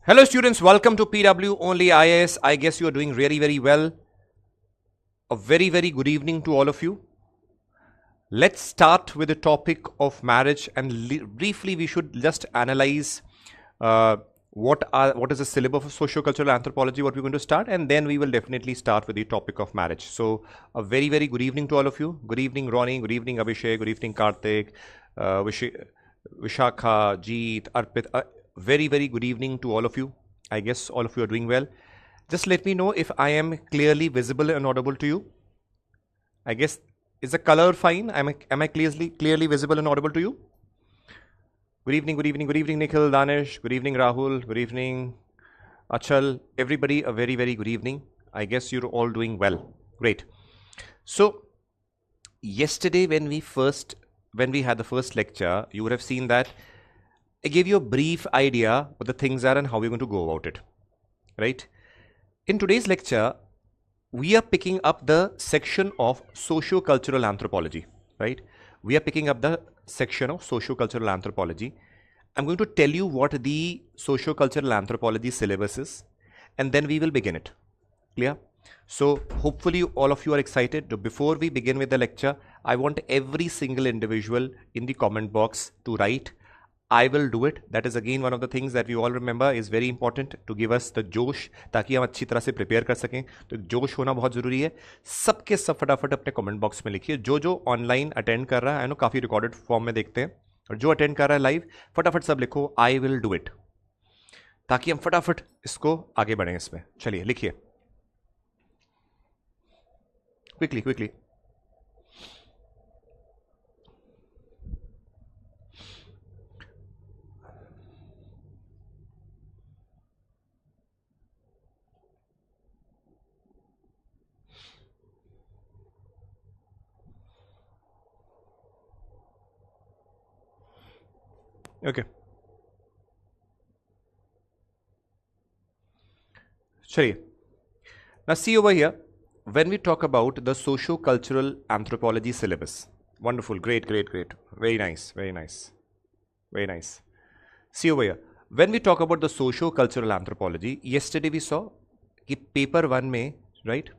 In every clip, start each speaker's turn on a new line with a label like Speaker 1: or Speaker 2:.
Speaker 1: Hello students, welcome to PW Only IAS. I guess you are doing very well. A very good evening to all of you. Let's start with the topic of marriage, and briefly we should just analyze what is the syllabus of socio-cultural anthropology, what we're going to start, and then we will definitely start with the topic of marriage. So a very good evening to all of you. Good evening Ronnie, good evening Abhishek, good evening Karthik, Vishakha, Jeet, Arpit. Very good evening to all of you. I guess all of you are doing well. Just let me know if I am clearly visible and audible to you. I guess, is the color fine? Am I clearly visible and audible to you? Good evening Nikhil, Danish, good evening Rahul, good evening Achal, everybody a very good evening. I guess you're all doing well. Great. So yesterday when we had the first lecture, you would have seen that I gave you a brief idea what the things are and how we're going to go about it, right? In today's lecture, we are picking up the section of socio-cultural anthropology, right? We are picking up the section of socio-cultural anthropology. I'm going to tell you what the socio-cultural anthropology syllabus is, and then we will begin it. Clear? So hopefully all of you are excited. Before we begin with the lecture, I want every single individual in the comment box to write I will do it. That is again one of the things that we all remember is very important to give us the जोश, ताकि हम अच्छी तरह से prepare कर सकें. तो जोश होना बहुत ज़रूरी है. सबके सब फटाफट अपने कमेंट बॉक्स में लिखिए. जो ऑनलाइन अटेंड कर रहा है नो काफ़ी रिकॉर्डेड फॉर्म में देखते हैं, और जो अटेंड कर रहा है लाइव फटाफट सब लिखो आई विल डू इट, ताकि हम फटाफट इसको आगे बढ़ें. इसमें चलिए लिखिए quickly. Okay. Chaliye. Now see over here, when we talk about the socio-cultural anthropology syllabus. Wonderful, great. Very nice. See over here, when we talk about the socio-cultural anthropology, yesterday we saw कि paper 1 में, right?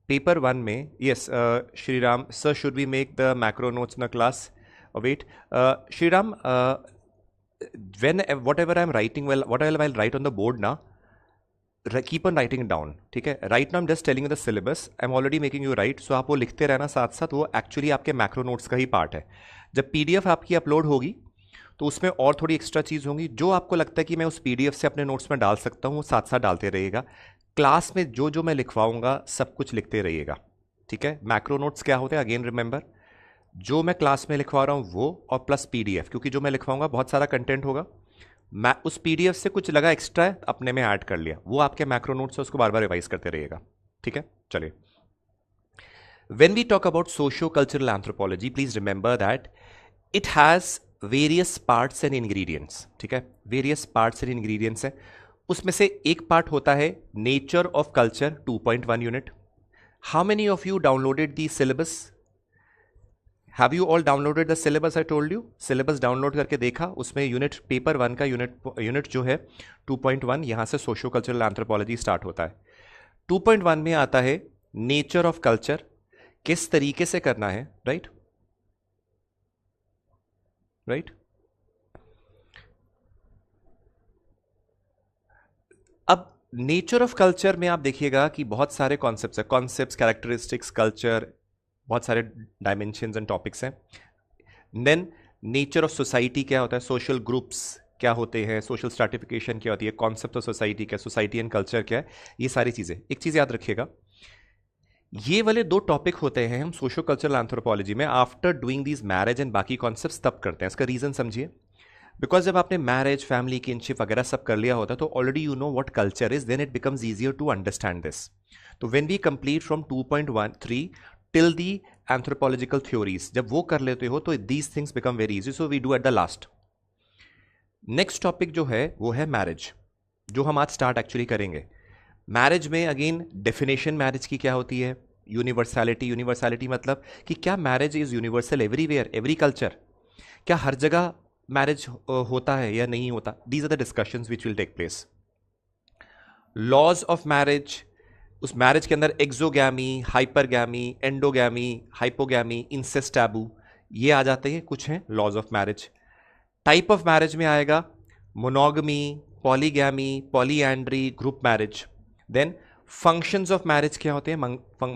Speaker 1: Paper 1 में, yes, Shriram, sir, should we make the macro notes in the class? Wait, Shriram, whatever I'm writing, whatever I'll write on the board now, keep on writing it down. ठीक है? Right now I'm just telling you the syllabus. I'm already making you write. So आप वो लिखते रहना साथ साथ. वो actually आपके macro notes का ही part है. जब PDF आपकी अपलोड होगी तो उसमें और थोड़ी एक्स्ट्रा चीज़ होंगी. जो आपको लगता है कि मैं उस PDF से अपने नोट्स में डाल सकता हूँ वो साथ साथ डालते रहिएगा. क्लास में जो मैं लिखवाऊंगा सब कुछ लिखते रहिएगा. ठीक है? मैक्रो नोट्स क्या होते हैं? अगेन रिमेंबर, जो मैं क्लास में लिखवा रहा हूँ वो और प्लस PDF, क्योंकि जो मैं लिखवाऊंगा बहुत सारा कंटेंट होगा. मैं उस PDF से कुछ लगा एक्स्ट्रा है अपने में ऐड कर लिया, वो आपके मैक्रो नोट्स से उसको बार बार रिवाइज करते रहिएगा. ठीक है? चलिए. When we talk about socio-cultural anthropology, please remember that it has various parts and ingredients. ठीक है? Various parts and ingredients है. उसमें से एक पार्ट होता है Nature of Culture 2.1 unit. How many of you downloaded the syllabus? Have you all downloaded the syllabus? I told you. Syllabus download करके देखा, उसमें यूनिट पेपर 1 का यूनिट जो है 2.1, यहाँ से सोशो कल्चरल एंथ्रोपोलॉजी स्टार्ट होता है. 2.1 में आता है नेचर ऑफ कल्चर, किस तरीके से करना है. राइट. अब नेचर ऑफ कल्चर में आप देखिएगा कि बहुत सारे कॉन्सेप्ट्स है. कॉन्सेप्ट्स, कैरेक्टरिस्टिक्स, कल्चर, बहुत सारे डायमेंशंस एंड टॉपिक्स हैं. देन नेचर ऑफ सोसाइटी क्या होता है, सोशल ग्रुप्स क्या होते हैं, सोशल स्ट्रैटिफिकेशन क्या होती है, कॉन्सेप्ट ऑफ सोसाइटी क्या, सोसाइटी एंड कल्चर क्या है, ये सारी चीज़ें. एक चीज़ याद रखिएगा, ये वाले 2 टॉपिक होते हैं हम सोशो कल्चरल एंथ्रोपोलॉजी में after doing these marriage and बाकी कॉन्सेप्ट्स तब करते हैं. इसका रीज़न समझिए. बिकॉज जब आपने मैरिज, फैमिली, किनशिप वगैरह सब कर लिया होता है तो already you know what culture is, then it becomes easier to understand this. तो when we complete from 2.13 till the anthropological theories, जब वो कर लेते हो तो these things become very easy. So we do at the last. Next topic जो है वो है मैरिज, जो हम आज स्टार्ट एक्चुअली करेंगे. मैरिज में अगेन डेफिनेशन मैरिज की क्या होती है, यूनिवर्सैलिटी मतलब कि क्या marriage is universal everywhere, every culture, क्या हर जगह मैरिज होता है या नहीं होता, these are the discussions which will take place. Laws of marriage, उस मैरिज के अंदर exogamy, hypergamy, endogamy, hypogamy, incest, taboo, ये आ जाते हैं, कुछ हैं laws of marriage. Type of marriage में आएगा monogamy, polygamy, polyandry, group marriage. Then functions of marriage क्या होते हैं,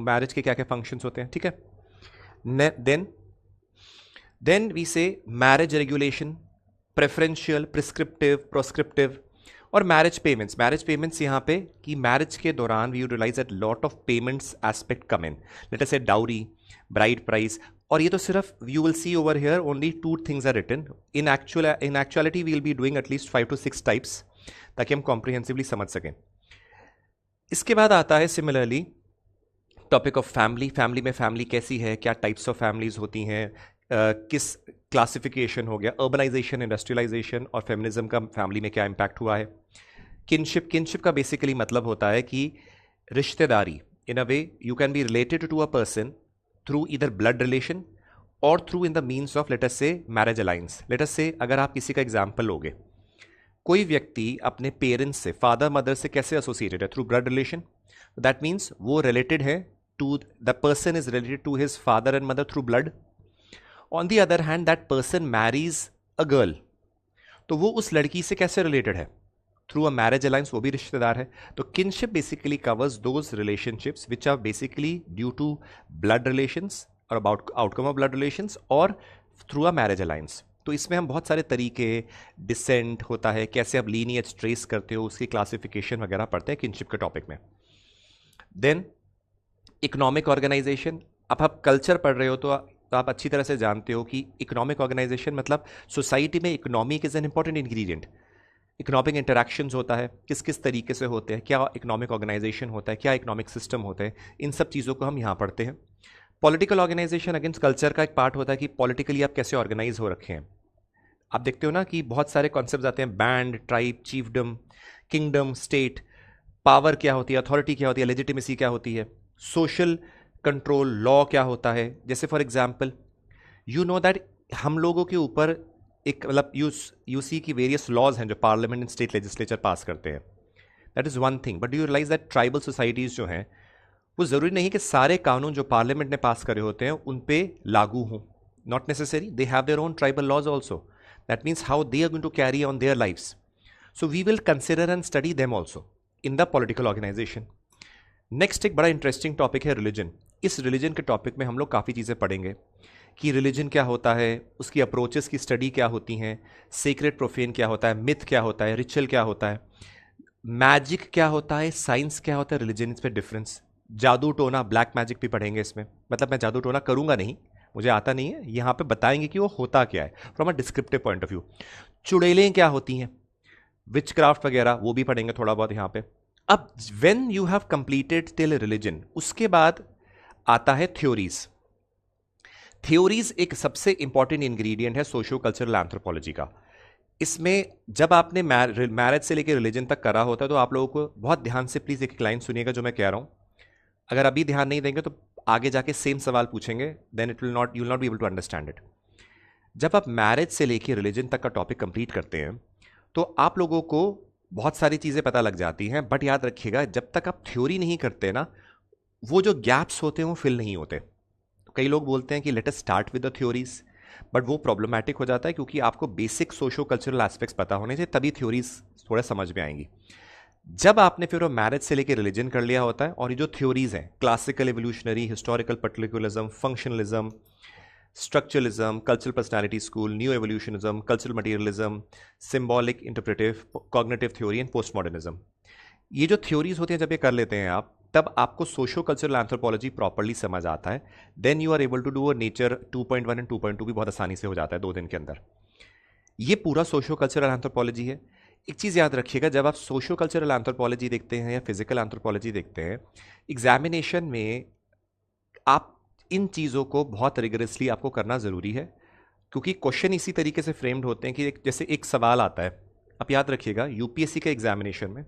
Speaker 1: मैरिज के क्या क्या फंक्शंस होते हैं, ठीक है. देन वी से मैरिज रेगुलेशन, प्रेफरेंशियल, प्रिस्क्रिप्टिव, प्रोस्क्रिप्टिव, और मैरिज पेमेंट्स. मैरिज पेमेंट्स यहाँ पे कि मैरिज के दौरान we realise that lot of payments aspect come in, let us say dowry, bride price. और ये तो सिर्फ you will see over here only 2 things are written. In actuality we will be doing at least 5 to 6 types, ताकि हम comprehensively समझ सकें. इसके बाद आता है similarly topic of family. Family में फैमिली कैसी है, क्या टाइप्स ऑफ फैमिलीज होती हैं, किस क्लासिफिकेशन हो गया, अर्बनाइजेशन, इंडस्ट्रियलाइजेशन और फेमिनिज्म का फैमिली में क्या इम्पैक्ट हुआ है. किनशिप का बेसिकली मतलब होता है कि रिश्तेदारी. In a way you can be related to a person through either blood relation और through in the means of let us say marriage alliance. Late us से अगर आप किसी का एग्जाम्पल लोगे, कोई व्यक्ति अपने पेरेंट्स से, फादर मदर से कैसे एसोसिएटेड है, through blood relation. That means वो रिलेटेड है to, the person is related to his father and mother through blood. On the other hand that person marries a girl, तो वो उस लड़की से कैसे रिलेटेड है, थ्रू अ मैरिज अलायंस, वो भी रिश्तेदार है. तो kinship basically covers those relationships which are basically due to blood relations और about outcome of blood relations और थ्रू अ मैरिज अलायंस. तो इसमें हम बहुत सारे तरीके, डिसेंट होता है, कैसे आप लीनिएज ट्रेस करते हो, उसकी क्लासिफिकेशन वगैरह पढ़ते हैं किनशिप के टॉपिक में. Then economic organisation. अब आप कल्चर पढ़ रहे हो तो आप अच्छी तरह से जानते हो कि इकोनॉमिक ऑर्गेनाइजेशन मतलब सोसाइटी में economic is an important ingredient. Economic interactions होता है, किस किस तरीके से होते हैं, क्या इकोनॉमिक ऑर्गेनाइजेशन होता है, क्या इकोनॉमिक सिस्टम होता है, इन सब चीज़ों को हम यहाँ पढ़ते हैं. पॉलिटिकल ऑर्गेनाइजेशन अगेंस्ट कल्चर का एक पार्ट होता है कि पॉलिटिकली आप कैसे ऑर्गेनाइज हो रखे हैं. आप देखते हो ना कि बहुत सारे कॉन्सेप्ट आते हैं, band, tribe, chiefdom, kingdom, state. Power क्या होती है, अथॉरिटी क्या होती है, लेजिटिमेसी क्या होती है, सोशल कंट्रोल, लॉ क्या होता है. जैसे for example you know that हम लोगों के ऊपर एक मतलब यू सी की वेरियस लॉज हैं जो parliament and state legislature pass करते हैं. That is one thing. But you realise that tribal societies जो हैं वो जरूरी नहीं कि सारे कानून जो पार्लियामेंट ने पास करे होते हैं उन पे लागू हों. Not necessary. They have their own tribal laws also. That means how they are going to carry on their lifes. So we will consider and study them also in the political organisation. Next एक बड़ा interesting topic है religion. इस religion के topic में हम लोग काफ़ी चीज़ें पढ़ेंगे कि रिलीजन क्या होता है, उसकी अप्रोचेस की स्टडी क्या होती हैं, सीक्रेट प्रोफेन क्या होता है, मिथ क्या होता है, रिचुअल क्या होता है, मैजिक क्या होता है, साइंस क्या होता है, रिलीजन पे डिफरेंस. जादू टोना, ब्लैक मैजिक भी पढ़ेंगे इसमें. मतलब मैं जादू टोना करूंगा नहीं, मुझे आता नहीं है, यहाँ पे बताएंगे कि वो होता क्या है from a descriptive point of view. चुड़ैलें क्या होती हैं, विच क्राफ्ट वगैरह, वो भी पढ़ेंगे थोड़ा बहुत यहाँ पे. अब when you have completed till religion, उसके बाद आता है थ्योरीज. थ्योरीज एक सबसे इंपॉर्टेंट इंग्रेडिएंट है सोशियो कल्चरल एंथ्रोपोलॉजी का. इसमें जब आपने मैरिज से लेकर रिलीजन तक करा होता है तो आप लोगों को बहुत ध्यान से प्लीज एक लाइन सुनिएगा जो मैं कह रहा हूं. अगर अभी ध्यान नहीं देंगे तो आगे जाके सेम सवाल पूछेंगे, then it will not, you will not be able to understand it. जब आप मैरिज से लेकर रिलीजन तक का टॉपिक कंप्लीट करते हैं तो आप लोगों को बहुत सारी चीजें पता लग जाती हैं. बट याद रखिएगा जब तक आप थ्योरी नहीं करते ना, वो जो गैप्स होते हैं वो फिल नहीं होते. कई लोग बोलते हैं कि let us start with the theories, but वो प्रॉब्लमैटिक हो जाता है क्योंकि आपको बेसिक सोशो कल्चरल एस्पेक्ट्स पता होने चाहिए, तभी थ्योरीज थोड़ा समझ में आएंगी. जब आपने फिर वो मैरिज से लेकर रिलीजन कर लिया होता है और ये जो थ्योरीज हैं, classical evolutionary, historical particularism, functionalism, structuralism, cultural personality school, new evolutionism, cultural materialism, symbolic, interpretive, cognitive theory and post modernism. ये जो थ्योरीज होती हैं जब ये कर लेते हैं आप, तब आपको सोशो कल्चरल एंथ्रोपोलॉजी प्रॉपर्ली समझ आता है. Then you are able to do a nature 2.1 and 2.2 भी बहुत आसानी से हो जाता है 2 दिन के अंदर. ये पूरा सोशो कल्चरल एंथ्रोपोलॉजी है. एक चीज़ याद रखिएगा, जब आप सोशो कल्चरल एंथ्रोपोलॉजी देखते हैं या फिजिकल एंथ्रोपोलॉजी देखते हैं, एग्जामिनेशन में आप इन चीज़ों को बहुत रिगरसली आपको करना ज़रूरी है क्योंकि क्वेश्चन इसी तरीके से फ्रेम्ड होते हैं कि जैसे एक सवाल आता है. आप याद रखिएगा यूपीएससी के एग्जामिनेशन में,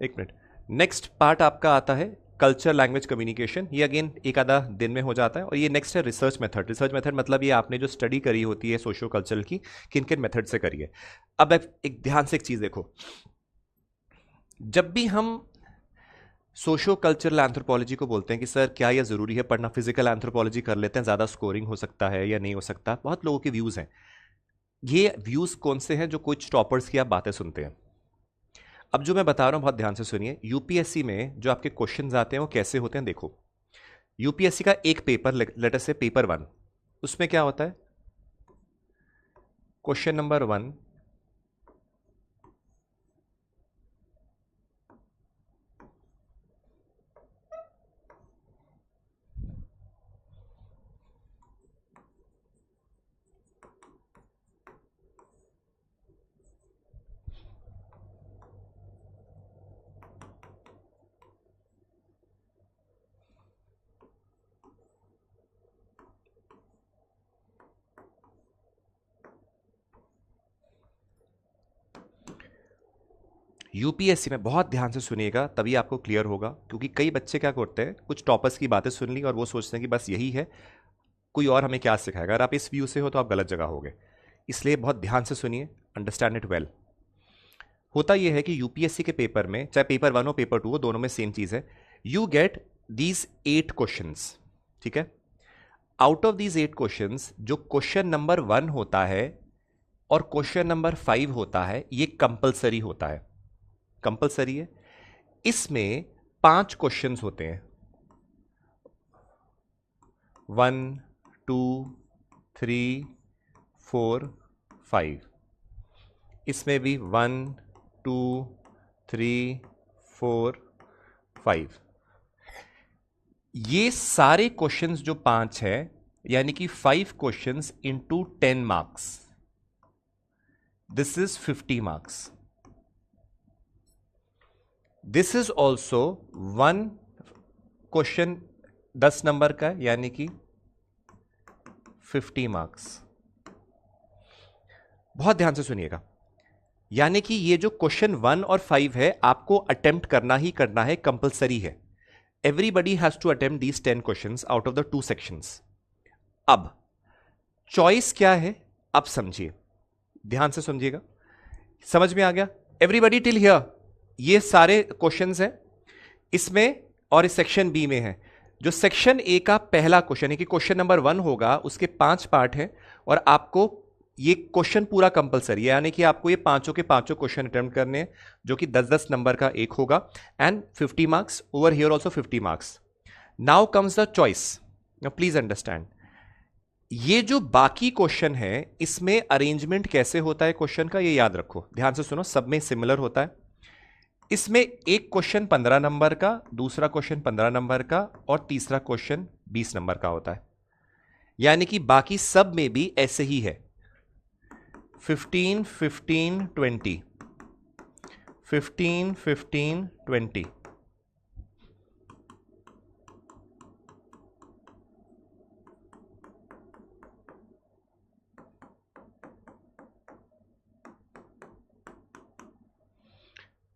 Speaker 1: एक मिनट, नेक्स्ट पार्ट आपका आता है कल्चर लैंग्वेज कम्युनिकेशन, ये अगेन एक आधा दिन में हो जाता है। और ये नेक्स्ट है रिसर्च मेथड। रिसर्च मेथड मतलब ये आपने जो स्टडी करी होती है सोशियो कल्चरल की, किन किन मेथड से करी है। अब एक ध्यान से एक चीज देखो, जब भी हम सोशियो कल्चरल एंथ्रोपोलॉजी को बोलते हैं कि सर क्या यह जरूरी है पढ़ना, फिजिकल एंथ्रोपोलॉजी कर लेते हैं, ज्यादा स्कोरिंग हो सकता है या नहीं हो सकता, बहुत लोगों के व्यूज हैं। ये व्यूज कौन से हैं? जो कुछ टॉपर्स की आप बातें सुनते हैं। अब जो मैं बता रहा हूं बहुत ध्यान से सुनिए, यूपीएससी में जो आपके क्वेश्चंस आते हैं वो कैसे होते हैं देखो। यूपीएससी का एक पेपर, लेटर से पेपर 1, उसमें क्या होता है, क्वेश्चन नंबर 1 यूपीएससी में, बहुत ध्यान से सुनिएगा तभी आपको क्लियर होगा, क्योंकि कई बच्चे क्या करते हैं, कुछ टॉपर्स की बातें सुन ली और वो सोचते हैं कि बस यही है, कोई और हमें क्या सिखाएगा। अगर आप इस व्यू से हो तो आप गलत जगह होगे, इसलिए बहुत ध्यान से सुनिए, अंडरस्टैंड इट वेल। होता यह है कि यूपीएससी के पेपर में, चाहे पेपर 1 हो पेपर 2 हो, दोनों में सेम चीज है, यू गेट दीज 8 क्वेश्चंस, ठीक है। आउट ऑफ दीज 8 क्वेश्चंस जो क्वेश्चन नंबर 1 होता है और क्वेश्चन नंबर 5 होता है, ये कंपलसरी होता है, कंपलसरी है। इसमें 5 क्वेश्चंस होते हैं, 1 2 3 4 5, इसमें भी 1 2 3 4 5। ये सारे क्वेश्चंस जो 5 है, यानी कि 5 questions into 10 marks, this is 50 marks. This is also 1 question 10 number का, यानी कि 50 मार्क्स। बहुत ध्यान से सुनिएगा, यानी कि ये जो क्वेश्चन 1 और 5 है आपको अटेम्प्ट करना ही करना है, कंपलसरी है। Everybody has to attempt these 10 questions out of the 2 sections. अब चॉइस क्या है, अब समझिए, ध्यान से समझिएगा, समझ में आ गया एवरीबडी टिल हियर? ये सारे क्वेश्चंस हैं इसमें और इस सेक्शन बी में है। जो सेक्शन ए का पहला क्वेश्चन है कि क्वेश्चन नंबर 1 होगा, उसके 5 पार्ट हैं और आपको ये क्वेश्चन पूरा कंपलसरी है, यानी कि आपको ये पांचों के पांचों क्वेश्चन अटेम्प्ट करने हैं, जो कि 10-10 नंबर का एक होगा, and 50 marks over here also 50 marks. Now comes the choice. Now please understand, ये जो बाकी क्वेश्चन है इसमें अरेंजमेंट कैसे होता है क्वेश्चन का, ये याद रखो, ध्यान से सुनो, सब में सिमिलर होता है। इसमें एक क्वेश्चन 15 नंबर का, दूसरा क्वेश्चन 15 नंबर का और तीसरा क्वेश्चन 20 नंबर का होता है, यानी कि बाकी सब में भी ऐसे ही है, 15 15 20, 15 15 20।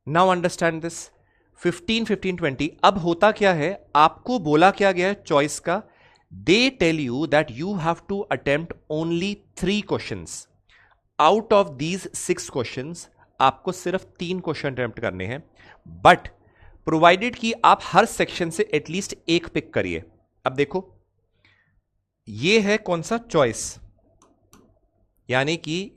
Speaker 1: Now understand this, 15 15 20। अब होता क्या है, आपको बोला क्या गया है चॉइस का, they tell you that you have to attempt only 3 questions out of these 6 questions. आपको सिर्फ 3 क्वेश्चन अटेम्प्ट करने हैं, बट प्रोवाइडेड कि आप हर सेक्शन से एटलीस्ट एक पिक करिए। अब देखो, ये है कौन सा, चॉइस, यानी कि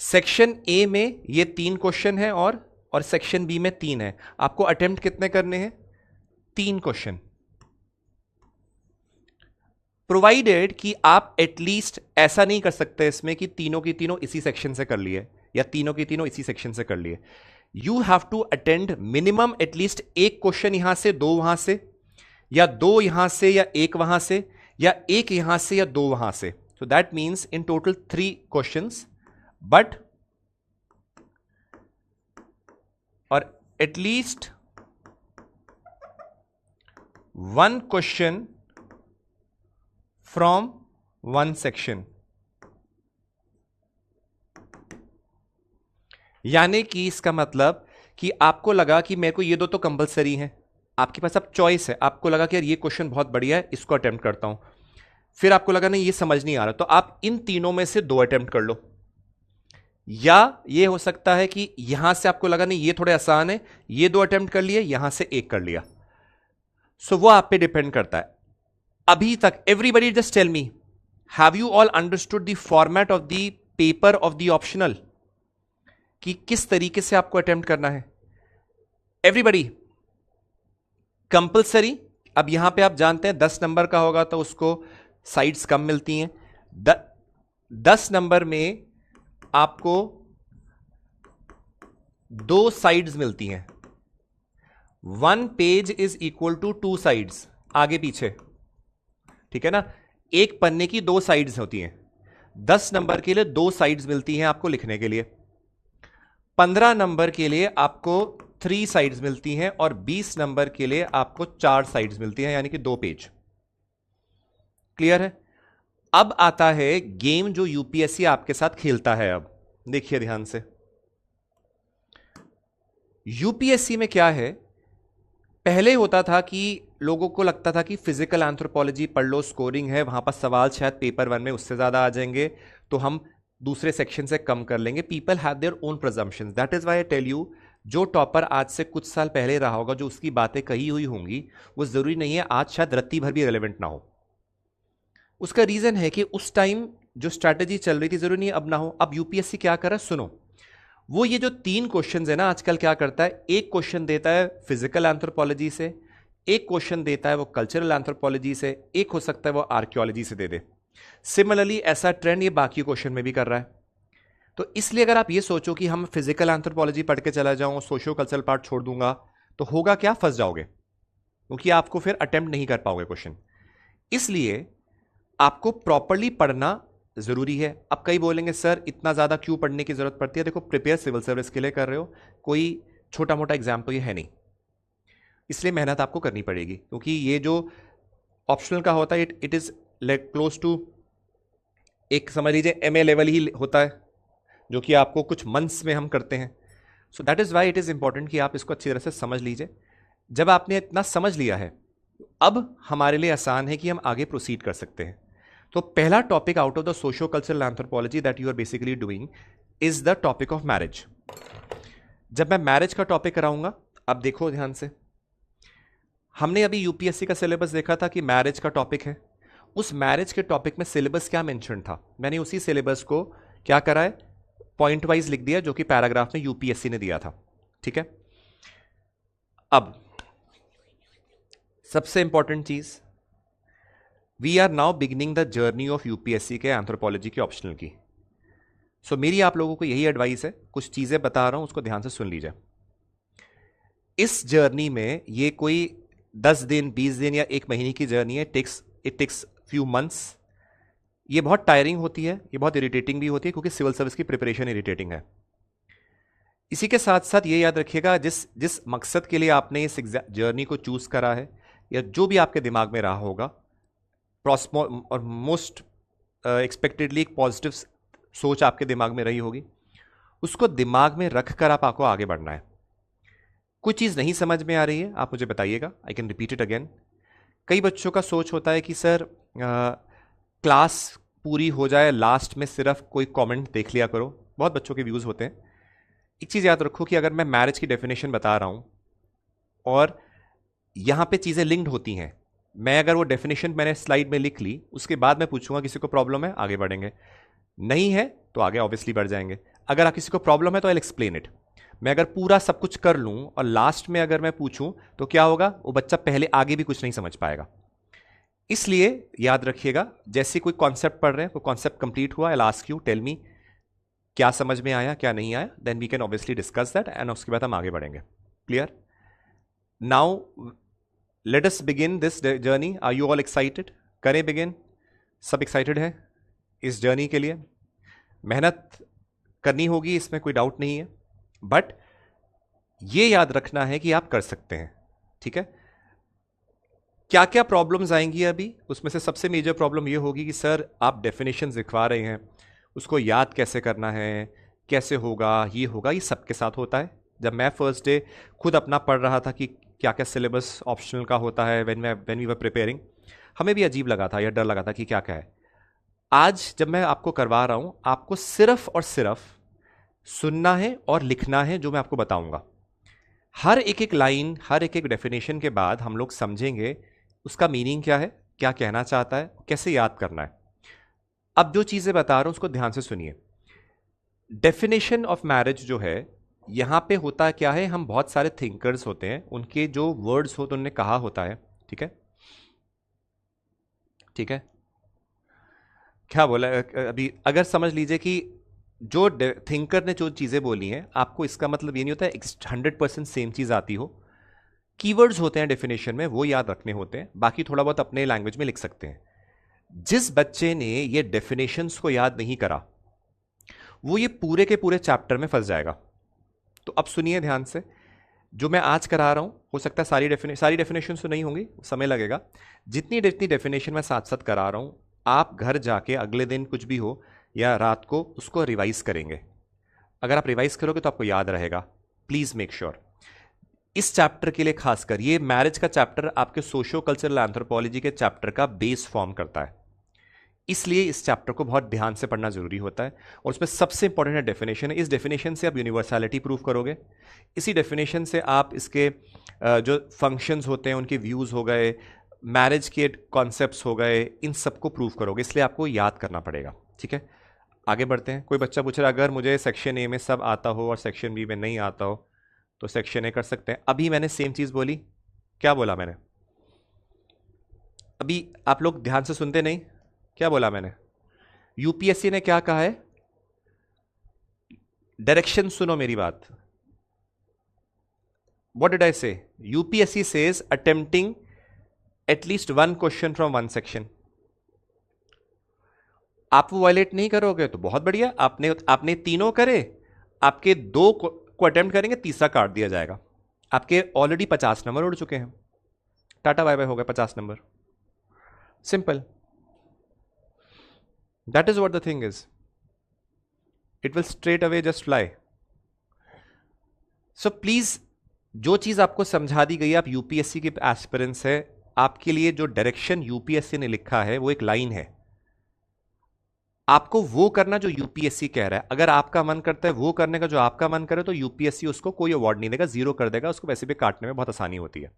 Speaker 1: सेक्शन ए में ये 3 क्वेश्चन है और सेक्शन बी में 3 है। आपको अटेम्प्ट कितने करने हैं, 3 क्वेश्चन, प्रोवाइडेड कि आप एटलीस्ट ऐसा नहीं कर सकते इसमें कि तीनों की तीनों इसी सेक्शन से कर लिए या तीनों की तीनों इसी सेक्शन से कर लिए। You have to attend minimum at least एक क्वेश्चन यहां से, 2 वहां से, या 2 यहां से, या 1 वहां से, या 1 यहां से, या 2 वहां से। So that means in total 3 questions, but और एटलीस्ट 1 क्वेश्चन from 1 section। यानी कि इसका मतलब कि आपको लगा कि मेरे को ये दो तो कंपलसरी हैं, आपके पास अब चॉइस है, आपको लगा कि यार ये क्वेश्चन बहुत बढ़िया है, इसको अटेम्प्ट करता हूं, फिर आपको लगा नहीं ये समझ नहीं आ रहा, तो आप इन तीनों में से दो अटेम्प्ट कर लो। या ये हो सकता है कि यहां से आपको लगा नहीं ये थोड़े आसान है, ये दो अटेम्प्ट कर लिए, यहां से एक कर लिया। सो वो आप पे डिपेंड करता है। अभी तक everybody just tell me, have you all understood the format of the paper of the optional, कि किस तरीके से आपको अटेम्प्ट करना है? एवरीबडी कंपलसरी, अब यहां पे आप जानते हैं 10 नंबर का होगा तो उसको साइड्स कम मिलती हैं। 10 नंबर में आपको 2 साइड्स मिलती हैं। 1 page is equal to 2 sides, आगे पीछे, ठीक है ना। एक पन्ने की 2 साइड्स होती हैं। 10 नंबर के लिए 2 साइड्स मिलती हैं आपको लिखने के लिए। 15 नंबर के लिए आपको 3 साइड्स मिलती हैं और 20 नंबर के लिए आपको 4 साइड्स मिलती हैं, यानी कि 2 पेज। क्लियर है? अब आता है गेम जो यूपीएससी आपके साथ खेलता है। अब देखिए ध्यान से, यूपीएससी में क्या है, पहले होता था कि लोगों को लगता था कि फिजिकल एंथ्रोपोलॉजी पढ़ लो, स्कोरिंग है, वहां पर सवाल शायद पेपर 1 में उससे ज्यादा आ जाएंगे, तो हम दूसरे सेक्शन से कम कर लेंगे। People have their own presumptions. That is why I tell you, जो टॉपर आज से कुछ साल पहले रहा होगा, जो उसकी बातें कही हुई होंगी, वो जरूरी नहीं है आज शायद रत्ती भर भी रेलेवेंट ना हो। उसका रीजन है कि उस टाइम जो स्ट्रैटेजी चल रही थी जरूरी नहीं अब ना हो। अब यूपीएससी क्या कर रहा है, सुनो, वो ये जो 3 क्वेश्चन है ना, आजकल क्या करता है, एक क्वेश्चन देता है फिजिकल एंथ्रोपोलॉजी से, एक क्वेश्चन देता है वो कल्चरल एंथ्रोपोलॉजी से, एक हो सकता है वो आर्कियोलॉजी से दे दे। सिमिलरली ऐसा ट्रेंड ये बाकी क्वेश्चन में भी कर रहा है। तो इसलिए अगर आप ये सोचो कि हम फिजिकल एंथ्रोपोलॉजी पढ़ के चला जाऊं और सोशियो कल्चरल पार्ट छोड़ दूंगा, तो होगा क्या, फंस जाओगे, क्योंकि आपको फिर अटेम्प्ट नहीं कर पाओगे क्वेश्चन। इसलिए आपको प्रॉपरली पढ़ना जरूरी है। अब कई बोलेंगे सर इतना ज्यादा क्यों पढ़ने की जरूरत पड़ती है? देखो, प्रिपेयर सिविल सर्विस के लिए कर रहे हो, कोई छोटा मोटा एग्जाम तो ये है नहीं, इसलिए मेहनत आपको करनी पड़ेगी। क्योंकि ये जो ऑप्शनल का होता है, इट इज क्लोज टू, एक समझ लीजिए एमए लेवल ही होता है, जो कि आपको कुछ मंथ्स में हम करते हैं। So that is why it is important कि आप इसको अच्छी तरह से समझ लीजिए। जब आपने इतना समझ लिया है, अब हमारे लिए आसान है कि हम आगे प्रोसीड कर सकते हैं। तो पहला topic out of the socio cultural anthropology that you are basically doing is the topic of marriage. जब मैं मैरिज का टॉपिक कराऊंगा, अब देखो ध्यान से, हमने अभी यूपीएससी का सिलेबस देखा था कि मैरिज का टॉपिक है। उस मैरिज के टॉपिक में सिलेबस क्या मेंशन था, मैंने उसी सिलेबस को क्या करा है, पॉइंट वाइज लिख दिया, जो कि पैराग्राफ में यूपीएससी ने दिया था। ठीक है, अब सबसे इंपॉर्टेंट चीज, we are now beginning the journey of UPSC के एंथ्रोपोलॉजी के ऑप्शनल की। सो मेरी आप लोगों को यही एडवाइस है, कुछ चीजें बता रहा हूं उसको ध्यान से सुन लीजिए। इस जर्नी में ये कोई 10 दिन 20 दिन या 1 महीने की जर्नी है, इट टेक्स फ्यू मंथ्स। ये बहुत टायरिंग होती है, ये बहुत इरिटेटिंग भी होती है, क्योंकि सिविल सर्विस की प्रिपरेशन इरिटेटिंग है। इसी के साथ साथ ये याद रखिएगा, जिस जिस मकसद के लिए आपने इस जर्नी को चूज करा है, या जो भी आपके दिमाग में रहा होगा, और मोस्ट एक्सपेक्टेडली एक पॉजिटिव सोच आपके दिमाग में रही होगी, उसको दिमाग में रखकर आपको आगे बढ़ना है। कोई चीज़ नहीं समझ में आ रही है, आप मुझे बताइएगा, I can repeat it again. कई बच्चों का सोच होता है कि सर क्लास पूरी हो जाए, लास्ट में सिर्फ कोई कमेंट देख लिया करो, बहुत बच्चों के व्यूज़ होते हैं। एक चीज़ याद रखो कि अगर मैं मैरिज की डेफिनेशन बता रहा हूँ और यहाँ पे चीज़ें लिंक्ड होती हैं, मैं अगर वो डेफिनेशन मैंने स्लाइड में लिख ली, उसके बाद मैं पूछूंगा किसी को प्रॉब्लम है, आगे बढ़ेंगे, नहीं है तो आगे ऑब्वियसली बढ़ जाएंगे। अगर किसी को प्रॉब्लम है तो आई एक्सप्लेन इट। मैं अगर पूरा सब कुछ कर लूं और लास्ट में अगर मैं पूछूं तो क्या होगा, वो बच्चा पहले आगे भी कुछ नहीं समझ पाएगा। इसलिए याद रखिएगा, जैसे कोई कॉन्सेप्ट पढ़ रहे हैं, कोई कॉन्सेप्ट कंप्लीट हुआ, I ask you tell me क्या समझ में आया क्या नहीं आया, then we can obviously discuss that, and उसके बाद हम आगे बढ़ेंगे। Clear? Now let us begin this journey. Are you all excited? करें बिगिन? सब एक्साइटेड है इस जर्नी के लिए? मेहनत करनी होगी, इसमें कोई डाउट नहीं है, बट ये याद रखना है कि आप कर सकते हैं। ठीक है, क्या क्या प्रॉब्लम्स आएंगी अभी, उसमें से सबसे मेजर प्रॉब्लम ये होगी कि सर आप डेफिनेशन लिखवा रहे हैं, उसको याद कैसे करना है, कैसे होगा, ये सबके साथ होता है। जब मैं फर्स्ट डे खुद अपना पढ़ रहा था कि क्या क्या सिलेबस ऑप्शनल का होता है, व्हेन वी वर प्रिपेयरिंग, हमें भी अजीब लगा था या डर लगा था कि क्या क्या है। आज जब मैं आपको करवा रहा हूं, आपको सिर्फ और सिर्फ सुनना है और लिखना है जो मैं आपको बताऊंगा। हर एक एक लाइन, हर एक एक डेफिनेशन के बाद हम लोग समझेंगे उसका मीनिंग क्या है, क्या कहना चाहता है, कैसे याद करना है। अब जो चीजें बता रहा हूं उसको ध्यान से सुनिए। डेफिनेशन ऑफ मैरिज जो है, यहां पे होता क्या है, हम बहुत सारे थिंकर्स होते हैं, उनके जो वर्ड्स होते उन्होंने कहा होता है, ठीक है, ठीक है, क्या बोला अभी, अगर समझ लीजिए कि जो थिंकर ने जो चीजें बोली हैं, आपको इसका मतलब ये नहीं होता है 100% सेम चीज आती हो। कीवर्ड्स होते हैं डेफिनेशन में, वो याद रखने होते हैं, बाकी थोड़ा बहुत अपने लैंग्वेज में लिख सकते हैं। जिस बच्चे ने ये डेफिनेशंस को याद नहीं करा, वो ये पूरे के पूरे चैप्टर में फंस जाएगा। तो अब सुनिए ध्यान से, जो मैं आज करा रहा हूं, हो सकता है सारी डेफिनेशन तो नहीं होंगी, समय लगेगा। जितनी जितनी डेफिनेशन मैं साथ साथ करा रहा हूं, आप घर जाके अगले दिन कुछ भी हो या रात को उसको रिवाइज करेंगे। अगर आप रिवाइज करोगे तो आपको याद रहेगा। Please make sure. इस चैप्टर के लिए खासकर, ये मैरिज का चैप्टर आपके सोशियो कल्चरल एंथ्रोपोलॉजी के चैप्टर का बेस फॉर्म करता है, इसलिए इस चैप्टर को बहुत ध्यान से पढ़ना जरूरी होता है। और उसमें सबसे इंपॉर्टेंट है डेफिनेशन। इस डेफिनेशन से आप यूनिवर्सैलिटी प्रूव करोगे, इसी डेफिनेशन से आप इसके जो फंक्शंस होते हैं उनके व्यूज हो गए, मैरिज के कॉन्सेप्ट्स हो गए, इन सबको प्रूव करोगे, इसलिए आपको याद करना पड़ेगा। ठीक है, आगे बढ़ते हैं। कोई बच्चा पूछ रहा है अगर मुझे सेक्शन ए में सब आता हो और सेक्शन बी में नहीं आता हो तो सेक्शन ए कर सकते हैं। अभी मैंने सेम चीज बोली, क्या बोला मैंने अभी, आप लोग ध्यान से सुनते नहीं, क्या बोला मैंने? यूपीएससी ने क्या कहा है, डायरेक्शन सुनो मेरी बात। व्हाट डिड आई से? UPSC says attempting at least one question from one section. आप वो वायलेट नहीं करोगे तो बहुत बढ़िया, आपने तीनों करे, आपके दो को अटेम्प्ट करेंगे, तीसरा काट दिया जाएगा। आपके ऑलरेडी 50 नंबर उड़ चुके हैं, टाटा बाय बाय हो गए 50 number, simple. That is what the thing is, it will straight away just fly. So please, जो चीज आपको समझा दी गई, आप यूपीएससी के एस्पिरेंट्स है, आपके लिए जो डायरेक्शन यूपीएससी ने लिखा है वो एक लाइन है, आपको वो करना जो यूपीएससी कह रहा है। अगर आपका मन करता है वो करने का जो आपका मन करे, तो यूपीएससी उसको कोई अवार्ड नहीं देगा, जीरो कर देगा, उसको वैसे भी काटने में बहुत आसानी होती है।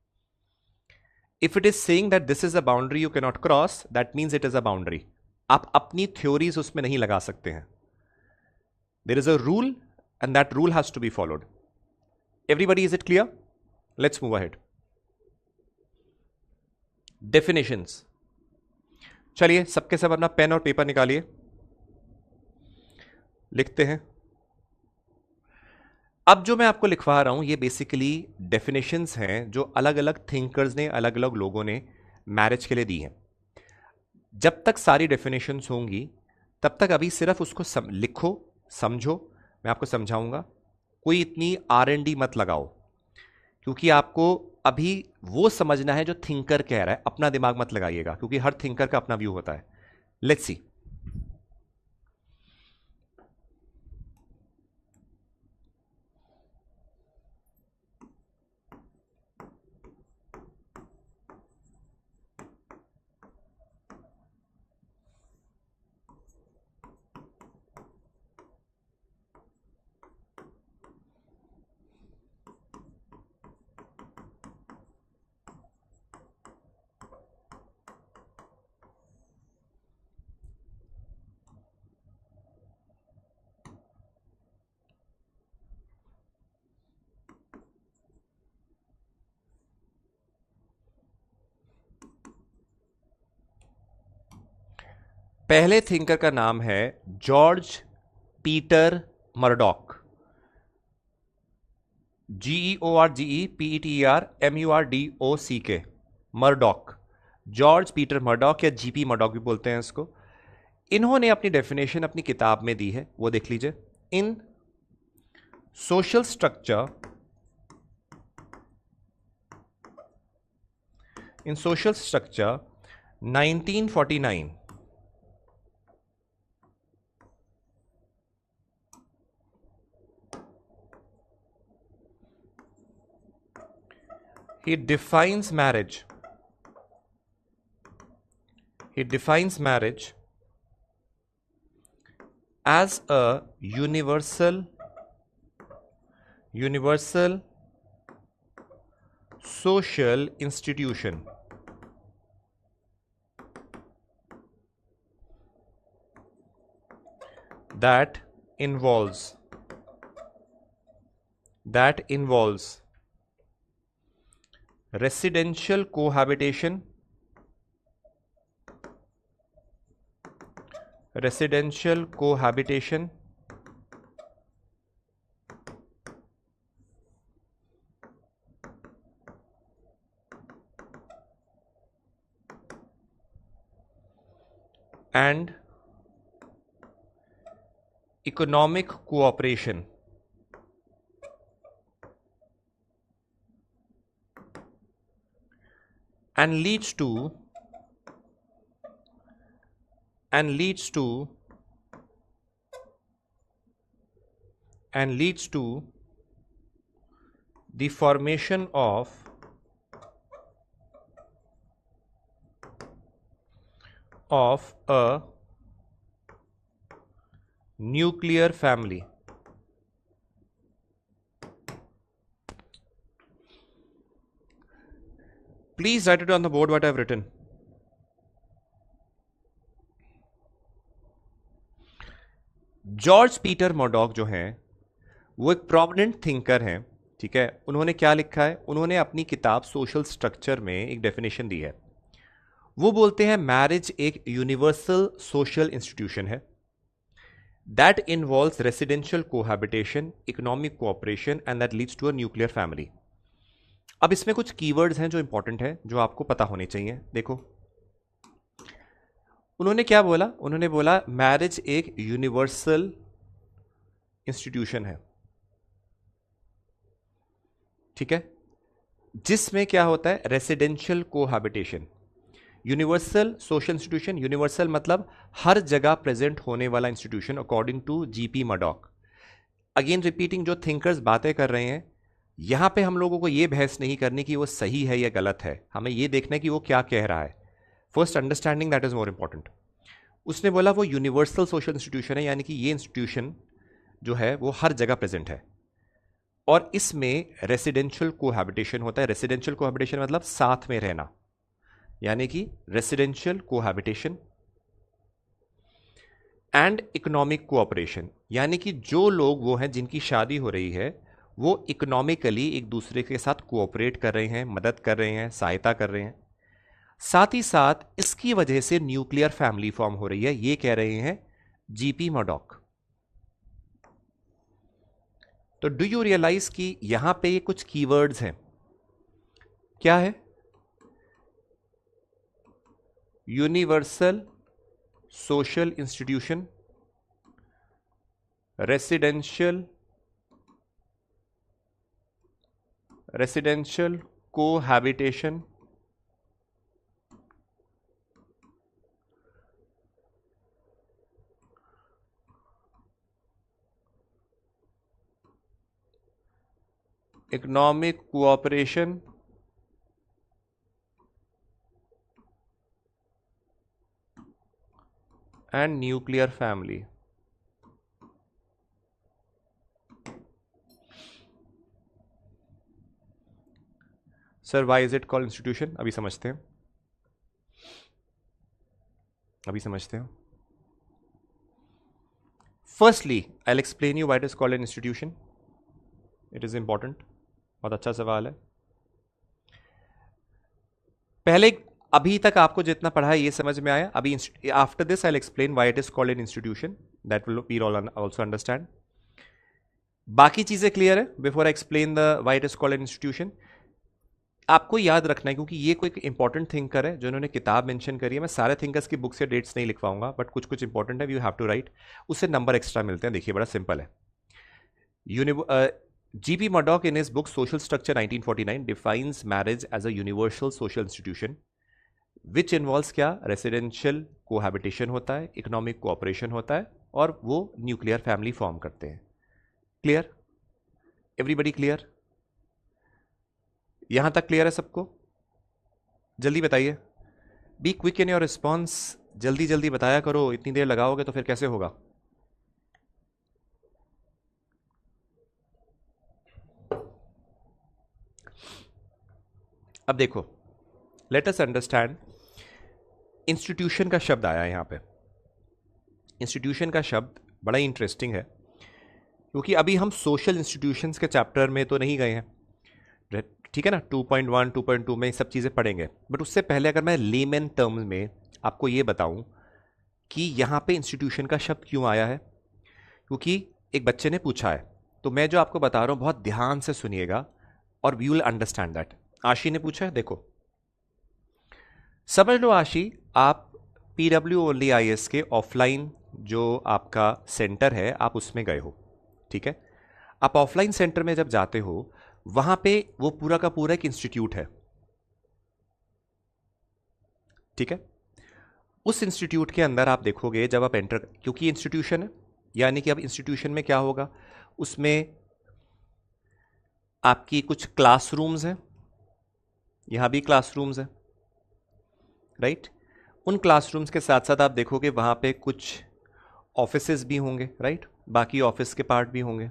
Speaker 1: If it is saying that this is a boundary you can not cross, that means it is a boundary. आप अपनी थ्योरीज उसमें नहीं लगा सकते हैं। There is a rule and that rule has to be followed. Everybody, is it clear? Let's move ahead. Definitions, चलिए सबके सब अपना पेन और पेपर निकालिए, लिखते हैं। अब जो मैं आपको लिखवा रहा हूं ये बेसिकली डेफिनेशंस हैं जो अलग अलग थिंकर्स ने, अलग अलग लोगों ने मैरिज के लिए दी हैं। जब तक सारी डेफिनेशंस होंगी तब तक अभी सिर्फ उसको लिखो, समझो, मैं आपको समझाऊंगा। कोई इतनी R&D मत लगाओ, क्योंकि आपको अभी वो समझना है जो थिंकर कह रहा है, अपना दिमाग मत लगाइएगा, क्योंकि हर थिंकर का अपना व्यू होता है। Let's see. पहले थिंकर का नाम है George Peter Murdock, GEORGEPETERMURDOCK, Murdock, George Peter Murdock या जीपी मर्डॉक भी बोलते हैं इसको। इन्होंने अपनी डेफिनेशन अपनी किताब में दी है, वो देख लीजिए। In social structure, in social structure 1949, he defines marriage as a universal social institution that involves residential cohabitation and economic cooperation and leads to the formation of a nuclear family. Please write it on the board what I've written. George Peter Murdock जो हैं वो एक prominent thinker हैं, ठीक है। उन्होंने क्या लिखा है, उन्होंने अपनी किताब सोशल स्ट्रक्चर में एक डेफिनेशन दी है। वो बोलते हैं मैरिज एक यूनिवर्सल सोशल इंस्टीट्यूशन है that involves residential cohabitation, economic cooperation and that leads to a nuclear family. अब इसमें कुछ कीवर्ड्स हैं जो इंपॉर्टेंट है, जो आपको पता होने चाहिए। देखो उन्होंने क्या बोला, उन्होंने बोला मैरिज एक यूनिवर्सल इंस्टीट्यूशन है, ठीक है, जिसमें क्या होता है residential cohabitation. Universal social institution, universal मतलब हर जगह प्रेजेंट होने वाला institution according to GP Murdock. Again repeating, जो थिंकर्स बातें कर रहे हैं यहां पे हम लोगों को यह बहस नहीं करनी कि वो सही है या गलत है, हमें यह देखना है कि वो क्या कह रहा है। First understanding that is more important. उसने बोला वो यूनिवर्सल सोशल इंस्टीट्यूशन है, यानी कि ये इंस्टीट्यूशन जो है वो हर जगह प्रेजेंट है और इसमें रेसिडेंशियल कोहैबिटेशन होता है। रेसिडेंशियल कोहैबिटेशन मतलब साथ में रहना, यानी कि residential cohabitation and economic cooperation, यानी कि जो लोग वो हैं जिनकी शादी हो रही है वो इकोनॉमिकली एक दूसरे के साथ कोऑपरेट कर रहे हैं, मदद कर रहे हैं, सहायता कर रहे हैं। साथ ही साथ इसकी वजह से न्यूक्लियर फैमिली फॉर्म हो रही है, ये कह रहे हैं जीपी मर्डॉक। तो डू यू रियलाइज कि यहां पे ये कुछ कीवर्ड्स हैं, क्या है? Universal social institution, residential cohabitation, economic cooperation and nuclear family. Sir why is it called institution? अभी समझते हैं, firstly I will explain you why it is called an institution. It is important, बहुत अच्छा सवाल है। पहले अभी तक आपको जितना पढ़ा है ये समझ में आया। अभी after this I will explain why it is called an institution, that will we all also understand. बाकी चीजें क्लियर है before I explain the why it is called an institution? आपको याद रखना है क्योंकि ये कोई इंपॉर्टेंट थिंकर है जो इन्होंने किताब मेंशन करी है। मैं सारे थिंकर्स की बुक से डेट्स नहीं लिखवाऊंगा, बट कुछ कुछ इंपॉर्टेंट है, यू हैव टू राइट, उससे नंबर एक्स्ट्रा मिलते हैं। देखिए बड़ा सिंपल है। GP Murdock in his book Social Structure 1949 defines marriage as a universal social institution which involves क्या, रेसिडेंशियल कोहैबिटेशन होता है, इकोनॉमिक कोऑपरेशन होता है और वो न्यूक्लियर फैमिली फॉर्म करते हैं। क्लियर? Everybody clear? यहां तक क्लियर है सबको? जल्दी बताइए, be quick in your response, जल्दी जल्दी बताया करो, इतनी देर लगाओगे तो फिर कैसे होगा? अब देखो, लेट अस अंडरस्टैंड, इंस्टीट्यूशन का शब्द आया यहां पे। इंस्टीट्यूशन का शब्द बड़ा ही इंटरेस्टिंग है, क्योंकि अभी हम सोशल इंस्टीट्यूशंस के चैप्टर में तो नहीं गए हैं, ठीक है ना। 2.1 2.2 में ये सब चीज़ें पढ़ेंगे, बट उससे पहले अगर मैं लेमन टर्म्स में आपको ये बताऊं कि यहाँ पे इंस्टीट्यूशन का शब्द क्यों आया है, क्योंकि एक बच्चे ने पूछा है, तो मैं जो आपको बता रहा हूँ बहुत ध्यान से सुनिएगा और यू विल अंडरस्टैंड दैट। आशी ने पूछा है, देखो समझ लो आशी, आप PWOnly-IS के ऑफलाइन जो आपका सेंटर है आप उसमें गए हो, ठीक है। आप ऑफलाइन सेंटर में जब जाते हो वहां पे वो पूरा का पूरा एक इंस्टीट्यूट है, ठीक है। उस इंस्टीट्यूट के अंदर आप देखोगे जब आप एंटर, क्योंकि इंस्टीट्यूशन है, यानी कि अब इंस्टीट्यूशन में क्या होगा, उसमें आपकी कुछ क्लासरूम्स हैं, यहां भी क्लासरूम्स हैं, राइट। उन क्लासरूम्स के साथ साथ आप देखोगे वहां पे कुछ ऑफिसेज भी होंगे, राइट, बाकी ऑफिस के पार्ट भी होंगे।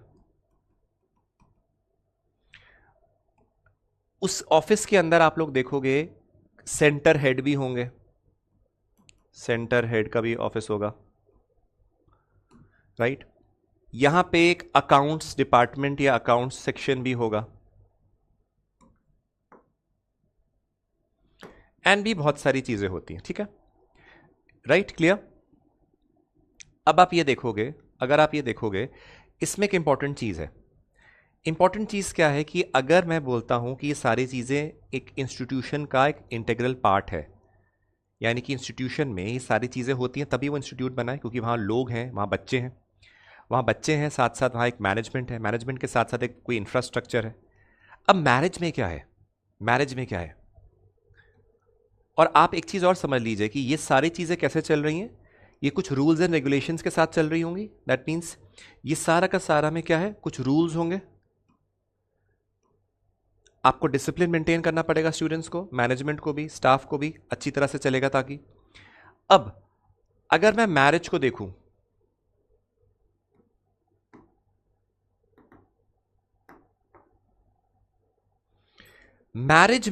Speaker 1: उस ऑफिस के अंदर आप लोग देखोगे सेंटर हेड भी होंगे, सेंटर हेड का भी ऑफिस होगा, राइट। यहां पे एक अकाउंट्स डिपार्टमेंट या अकाउंट्स सेक्शन भी होगा, एंड भी बहुत सारी चीजें होती हैं, ठीक है, राइट, क्लियर। अब आप ये देखोगे, अगर आप ये देखोगे, इसमें एक इंपॉर्टेंट चीज है। इंपॉर्टेंट चीज क्या है कि अगर मैं बोलता हूं कि ये सारी चीजें एक इंस्टीट्यूशन का एक इंटीग्रल पार्ट है, यानी कि इंस्टीट्यूशन में ये सारी चीजें होती हैं तभी वो इंस्टीट्यूट बना है, क्योंकि वहां लोग हैं, वहां बच्चे हैं, वहां बच्चे हैं, साथ साथ वहां एक मैनेजमेंट है, मैनेजमेंट के साथ साथ एक कोई इंफ्रास्ट्रक्चर है। अब मैरिज में क्या है, मैरिज में क्या है, और आप एक चीज और समझ लीजिए कि ये सारी चीजें कैसे चल रही हैं, ये कुछ रूल्स एंड रेगुलेशंस के साथ चल रही होंगी। दैट मीन्स ये सारा का सारा में क्या है, कुछ रूल्स होंगे, आपको डिसिप्लिन मेंटेन करना पड़ेगा, स्टूडेंट्स को, मैनेजमेंट को भी, स्टाफ को भी अच्छी तरह से चलेगा ताकि। अब अगर मैं मैरिज को देखूं, मैरिज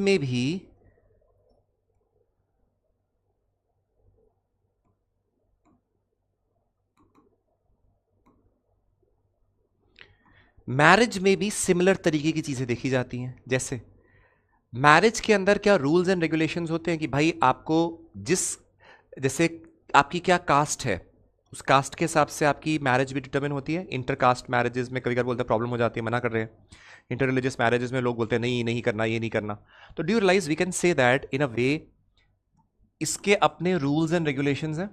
Speaker 1: में भी सिमिलर तरीके की चीजें देखी जाती हैं। जैसे मैरिज के अंदर क्या रूल्स एंड रेगुलेशंस होते हैं कि भाई आपको जैसे आपकी क्या कास्ट है, उस कास्ट के हिसाब से आपकी मैरिज भी डिटरमिन होती है। इंटर कास्ट मैरिजेस में कभी कभी बोलते हैं प्रॉब्लम हो जाती है, मना कर रहे हैं। इंटर रिलीजियस मैरिजेस में लोग बोलते हैं नहीं नहीं करना, ये नहीं करना। तो do you realise we can say that in a way इसके अपने रूल्स एंड रेगुलेशंस हैं,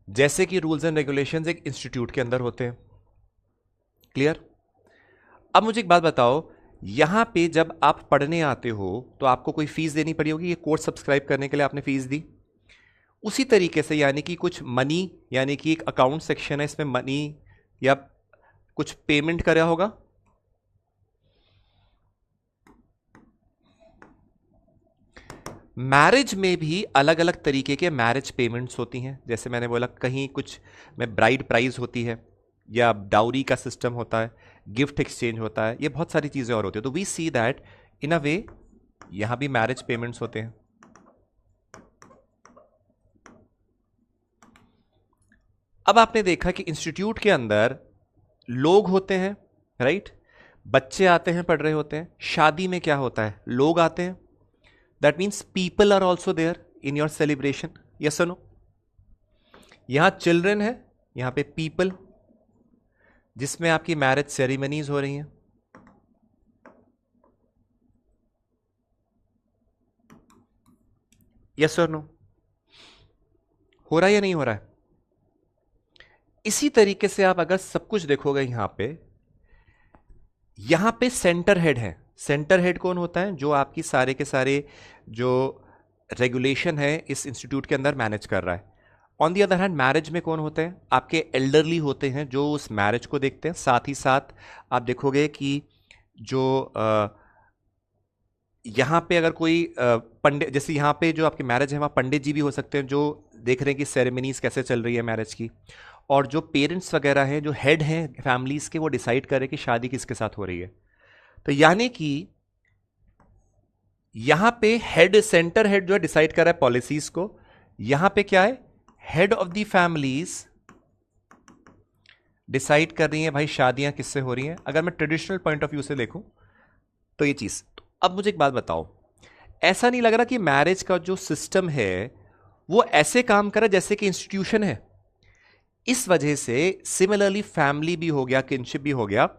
Speaker 1: जैसे कि रूल्स एंड रेगुलेशंस एक इंस्टीट्यूट के अंदर होते हैं। क्लियर। अब मुझे एक बात बताओ, यहां पे जब आप पढ़ने आते हो तो आपको कोई फीस देनी पड़ी होगी, ये कोर्स सब्सक्राइब करने के लिए आपने फीस दी। उसी तरीके से यानी कि कुछ मनी, यानी कि एक अकाउंट सेक्शन है, इसमें मनी या कुछ पेमेंट करा होगा। मैरिज में भी अलग अलग तरीके के मैरिज पेमेंट्स होती हैं। जैसे मैंने बोला कहीं कुछ में ब्राइड प्राइज होती है, या डाउरी का सिस्टम होता है, गिफ्ट एक्सचेंज होता है, ये बहुत सारी चीजें और होती है। तो we see that in a वे यहां भी मैरिज पेमेंट्स होते हैं। अब आपने देखा कि इंस्टीट्यूट के अंदर लोग होते हैं, राइट, बच्चे आते हैं, पढ़ रहे होते हैं। शादी में क्या होता है, लोग आते हैं, that means people are also there in your celebration, yes और नो। यहां चिल्ड्रन है, यहां पे पीपल, जिसमें आपकी मैरिज सेरेमनीज हो रही हैं। यस और नो, हो रहा है या नहीं हो रहा है? इसी तरीके से आप अगर सब कुछ देखोगे यहां पे सेंटर हेड है। सेंटर हेड कौन होता है, जो आपकी सारे के सारे जो रेगुलेशन है इस इंस्टीट्यूट के अंदर मैनेज कर रहा है। On the other hand marriage में कौन होते हैं? आपके एल्डरली होते हैं जो उस मैरिज को देखते हैं। साथ ही साथ आप देखोगे कि जो यहाँ पे अगर कोई पंडित, जैसे यहाँ पे जो आपकी मैरिज है वहाँ पंडित जी भी हो सकते हैं जो देख रहे हैं कि सेरेमनीज कैसे चल रही है मैरिज की, और जो पेरेंट्स वगैरह हैं, जो हेड हैं फैमिलीज के, वो डिसाइड करें कि शादी किसके साथ हो रही है। तो यानी कि यहां पे हेड, सेंटर हेड जो है डिसाइड कर रहा है पॉलिसीज को। यहां पे क्या है? Head of the families decide कर रही है भाई शादियां किससे हो रही हैं, अगर मैं ट्रेडिशनल पॉइंट ऑफ व्यू से देखूं तो ये चीज। तो अब मुझे एक बात बताओ, ऐसा नहीं लग रहा कि मैरिज का जो सिस्टम है वो ऐसे काम कर रहा है जैसे कि इंस्टीट्यूशन है? इस वजह से सिमिलरली फैमिली भी हो गया, किनशिप भी हो गया,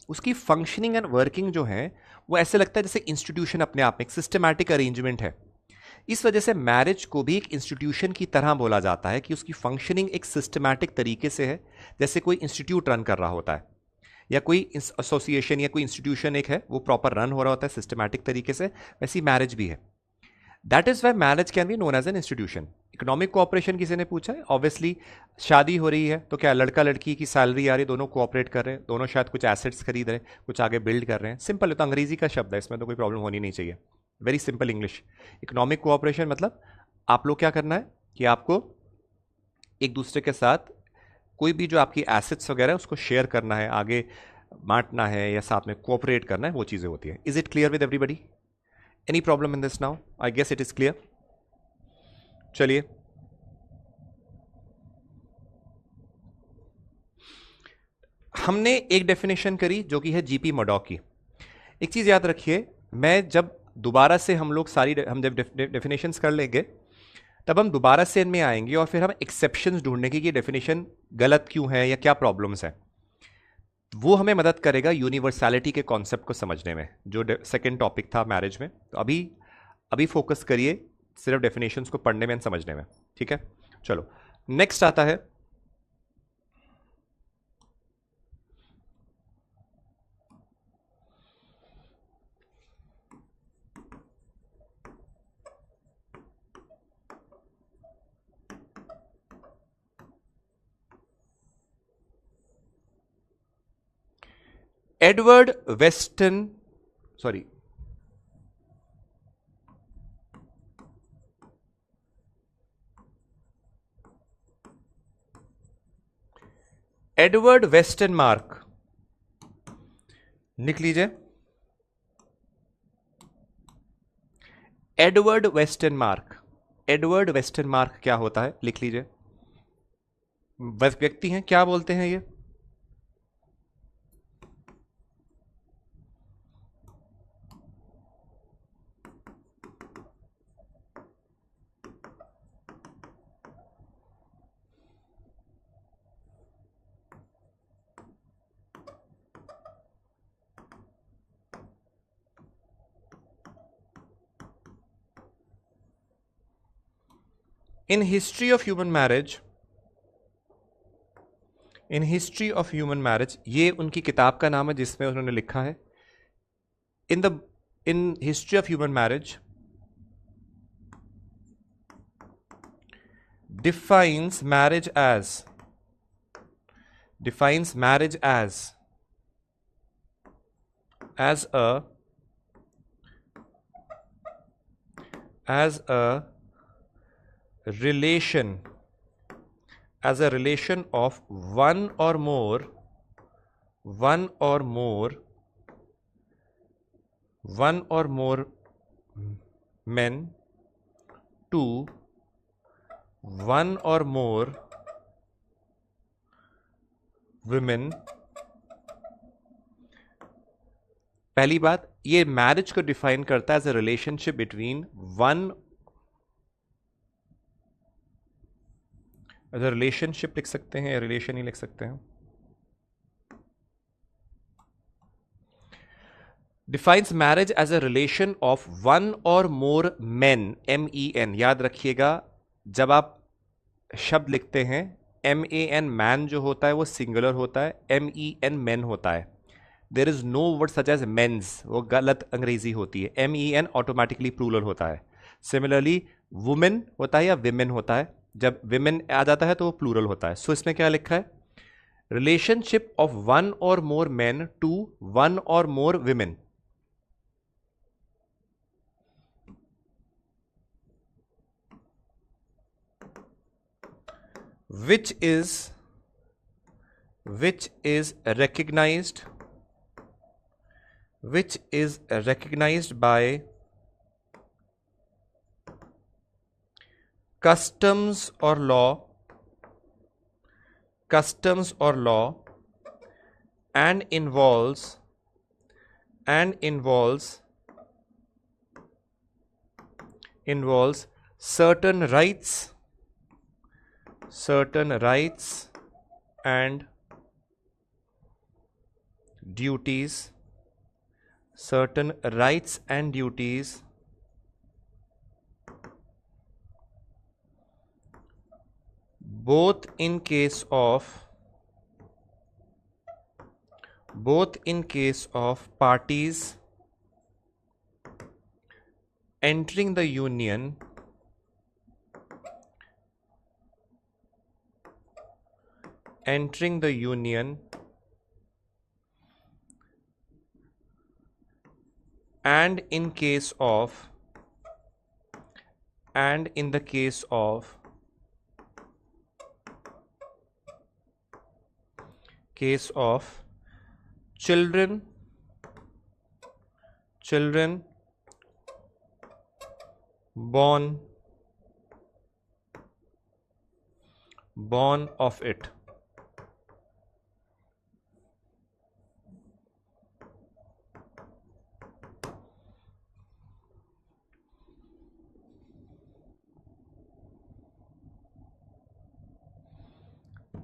Speaker 1: उसकी फंक्शनिंग एंड वर्किंग जो है वो ऐसे लगता है जैसे इंस्टीट्यूशन अपने आप में एक सिस्टमैटिक अरेंजमेंट है। इस वजह से मैरिज को भी एक इंस्टीट्यूशन की तरह बोला जाता है कि उसकी फंक्शनिंग एक सिस्टमैटिक तरीके से है, जैसे कोई इंस्टीट्यूट रन कर रहा होता है, या कोई एसोसिएशन या कोई इंस्टीट्यूशन एक है वो प्रॉपर रन हो रहा होता है सिस्टमैटिक तरीके से, वैसी मैरिज भी है। That is why marriage can be known as an institution. Economic cooperation किसी ने पूछा है? ऑब्वियसली शादी हो रही है तो क्या लड़का लड़की की सैलरी आ रही है, दोनों कोऑपरेट कर रहे हैं, दोनों शायद कुछ एसेट्स खरीद रहे हैं, कुछ आगे बिल्ड कर रहे हैं। सिंपल है, तो अंग्रेजी का शब्द है, इसमें तो कोई प्रॉब्लम होनी नहीं चाहिए। Very simple English. Economic cooperation मतलब आप लोग क्या करना है कि आपको एक दूसरे के साथ कोई भी जो आपकी एसेट्स वगैरह है उसको शेयर करना है, आगे बांटना है, या साथ में कोऑपरेट करना है, वो चीजें होती है। Is it clear with everybody? Any problem in this now? I guess it is clear. चलिए, हमने एक डेफिनेशन करी जो कि है जीपी मडॉक की। एक चीज याद रखिए, मैं जब दोबारा से हम लोग सारी हम जब डेफिनेशंस कर लेंगे तब हम दोबारा से इनमें आएंगे और फिर हम एक्सेप्शंस ढूंढने की कि डेफिनेशन गलत क्यों है या क्या प्रॉब्लम्स है। वो हमें मदद करेगा यूनिवर्सैलिटी के कॉन्सेप्ट को समझने में, जो सेकंड टॉपिक था मैरिज में। तो अभी फोकस करिए सिर्फ डेफिनेशंस को पढ़ने में, समझने में, ठीक है? चलो, नेक्स्ट आता है एडवर्ड वेस्टन, सॉरी, एडवर्ड वेस्टनमार्क, लिख लीजिए। एडवर्ड वेस्टनमार्क, एडवर्ड वेस्टनमार्क क्या होता है लिख लीजिए। व्यक्ति हैं, क्या बोलते हैं ये? In history of human marriage, in history of human marriage, ये उनकी किताब का नाम है जिसमें उन्होंने लिखा है in history of human marriage defines marriage as a relation, as a relation of one or more men to one or more women। पहली बात, ये मैरिज को डिफाइन करता है as a relationship between one, as a relationship लिख सकते हैं या रिलेशन ही लिख सकते हैं। Defines marriage as a relation of one or more main, MEN, याद रखिएगा जब आप शब्द लिखते हैं MEN, मैन जो होता है वो सिंगुलर होता है, MEN मेन होता है। There is no word such as mens, वो गलत अंग्रेजी होती है। MEN ऑटोमेटिकली प्लूरल होता है। सिमिलरली वुमेन होता है या विमेन होता है, जब विमेन आ जाता है तो वो प्लूरल होता है. सो इसमें क्या लिखा है? Relationship of one or more main to one or more women. which is recognized by customs or law and involves certain rights and duties, both in case of parties entering the union and in the case of children born of it.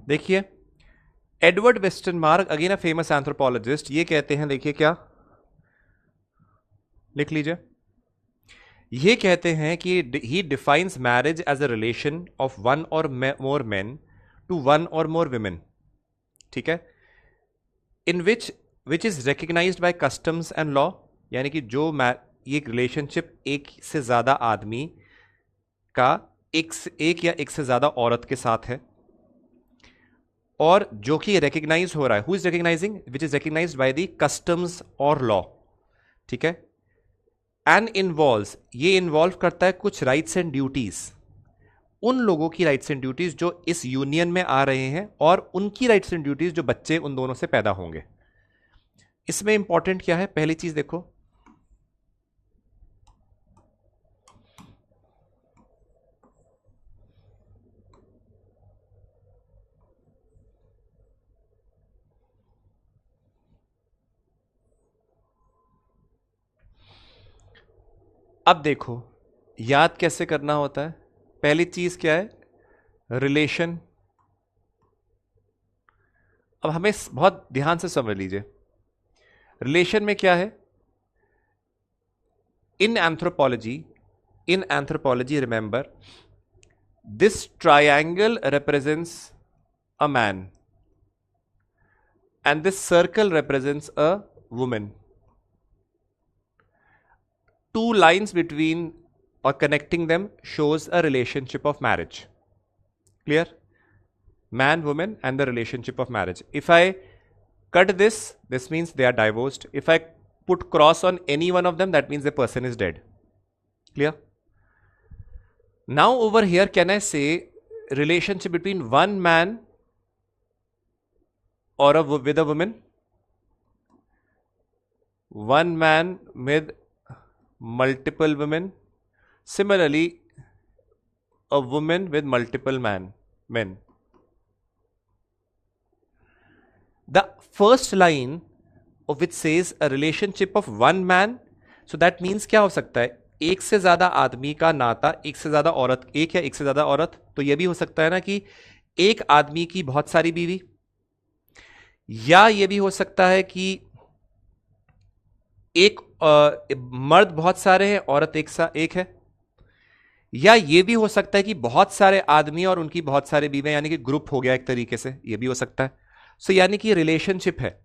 Speaker 1: देखिए, Edward Westermarck again a famous anthropologist, ये कहते हैं, देखिए क्या लिख लीजिए, ये कहते हैं कि he defines marriage as a relation of one or more main to one or more women. ठीक है, in which is recognised by customs and law, यानी कि जो ये रिलेशनशिप एक से ज्यादा आदमी का एक या एक से ज्यादा औरत के साथ है, और जो कि रिकग्नाइज हो रहा है, who is recognising, which is recognised by the customs और लॉ. ठीक है, एंड इन्वॉल्व्स, ये इन्वॉल्व करता है कुछ राइट्स एंड ड्यूटीज, उन लोगों की राइट्स एंड ड्यूटीज जो इस यूनियन में आ रहे हैं, और उनकी राइट्स एंड ड्यूटीज जो बच्चे उन दोनों से पैदा होंगे. इसमें इंपॉर्टेंट क्या है? पहली चीज देखो, अब देखो याद कैसे करना होता है. पहली चीज क्या है? रिलेशन. अब हमें बहुत ध्यान से समझ लीजिए, रिलेशन में क्या है? इन anthropology remember, this triangle represents a man and this circle represents a woman. Two lines between or connecting them shows a relationship of marriage. Clear? Man, woman, and the relationship of marriage. If I cut this means they are divorced. If I put cross on any one of them, that means the person is dead. Clear? Now over here, can I say relationship between one man or with a woman? One man with multiple women. Similarly, a woman with multiple men. The first line of which says a relationship of one man, so that means क्या हो सकता है? एक से ज्यादा आदमी का नाता, एक से ज्यादा औरत, एक या एक से ज्यादा औरत. तो यह भी हो सकता है ना कि एक आदमी की बहुत सारी बीवी, या यह भी हो सकता है कि एक मर्द बहुत सारे हैं, औरत एक है, या यह भी हो सकता है कि बहुत सारे आदमी और उनकी बहुत सारे बीवी, यानी कि ग्रुप हो गया एक तरीके से, यह भी हो सकता है. सो यानी कि रिलेशनशिप है,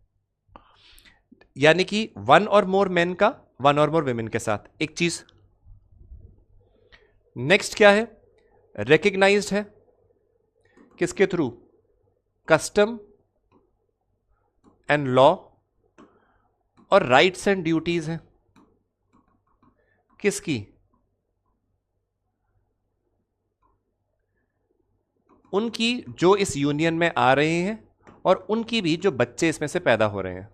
Speaker 1: यानी कि वन और मोर मेन का वन और मोर विमेन के साथ. एक चीज नेक्स्ट क्या है? रिकग्नाइज्ड है किसके थ्रू? Custom and law. और राइट्स एंड ड्यूटीज हैं किसकी? उनकी जो इस यूनियन में आ रहे हैं और उनकी भी जो बच्चे इसमें से पैदा हो रहे हैं,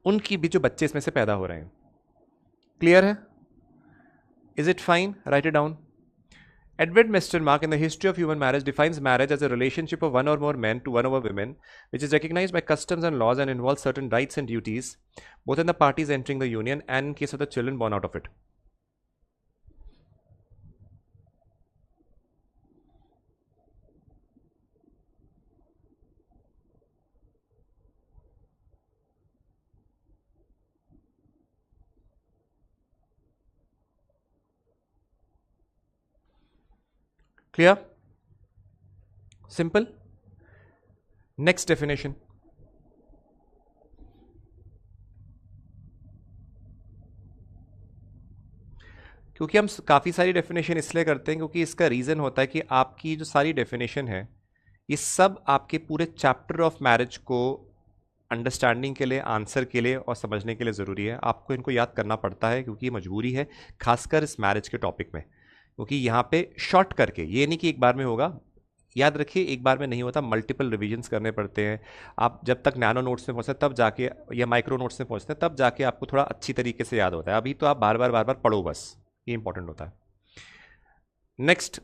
Speaker 1: उनकी भी जो बच्चे इसमें से पैदा हो रहे हैं। क्लियर है? Is it fine? Right it down. Edward Mestermark, in the History of Human Marriage, defines marriage as a relationship of one or more men to one or more women, which is recognized by customs and laws and involves certain rights and duties, both in the parties entering the union and in case of the children born out of it. Clear? Simple? Next definition. क्योंकि हम काफ़ी सारी definition इसलिए करते हैं क्योंकि इसका reason होता है कि आपकी जो सारी डेफिनेशन है ये सब आपके पूरे चैप्टर ऑफ मैरिज को अंडरस्टैंडिंग के लिए, आंसर के लिए और समझने के लिए ज़रूरी है। आपको इनको याद करना पड़ता है क्योंकि ये मजबूरी है, खासकर इस मैरिज के टॉपिक में, क्योंकि यहाँ पे शॉर्ट करके, ये नहीं कि एक बार में होगा, याद रखिए एक बार में नहीं होता, मल्टीपल रिविजन्स करने पड़ते हैं। आप जब तक नैनो नोट्स में पहुँचते हैं तब जाके, या माइक्रो नोट्स में पहुँचते हैं तब जाके आपको थोड़ा अच्छी तरीके से याद होता है। अभी तो आप बार बार पढ़ो बस, ये इंपॉर्टेंट होता है। नेक्स्ट,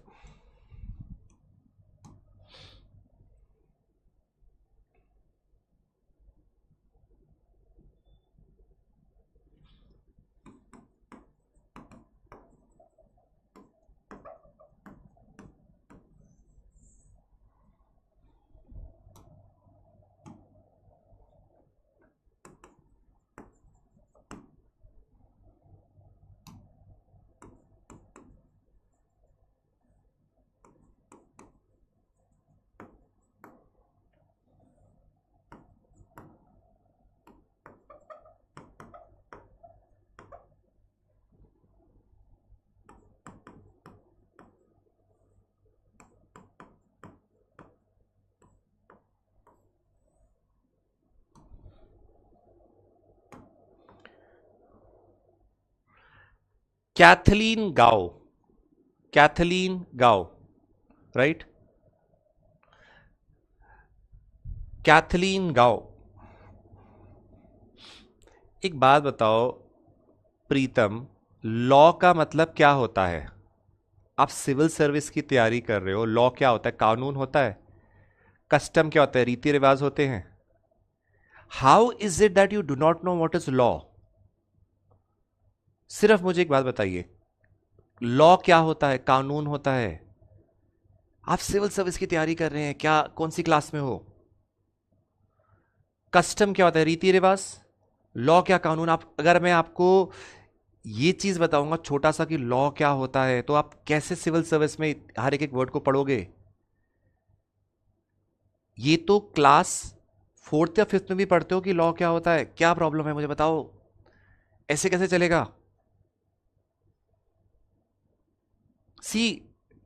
Speaker 1: कैथलीन गाओ, कैथलीन गाओ, राइट? कैथलीन गाओ, एक बात बताओ प्रीतम, लॉ का मतलब क्या होता है? आप सिविल सर्विस की तैयारी कर रहे हो, लॉ क्या होता है? कानून होता है। कस्टम क्या होता है? रीति रिवाज होते हैं। How is it that you do not know what is law? सिर्फ मुझे एक बात बताइए, लॉ क्या होता है? कानून होता है। आप सिविल सर्विस की तैयारी कर रहे हैं क्या? कौन सी क्लास में हो? कस्टम क्या होता है? रीति रिवाज। लॉ क्या? कानून। आप, अगर मैं आपको ये चीज बताऊंगा छोटा सा कि लॉ क्या होता है, तो आप कैसे सिविल सर्विस में हर एक वर्ड को पढ़ोगे? ये तो क्लास 4th या 5th में भी पढ़ते हो कि लॉ क्या होता है। क्या प्रॉब्लम है मुझे बताओ, ऐसे कैसे चलेगा? See,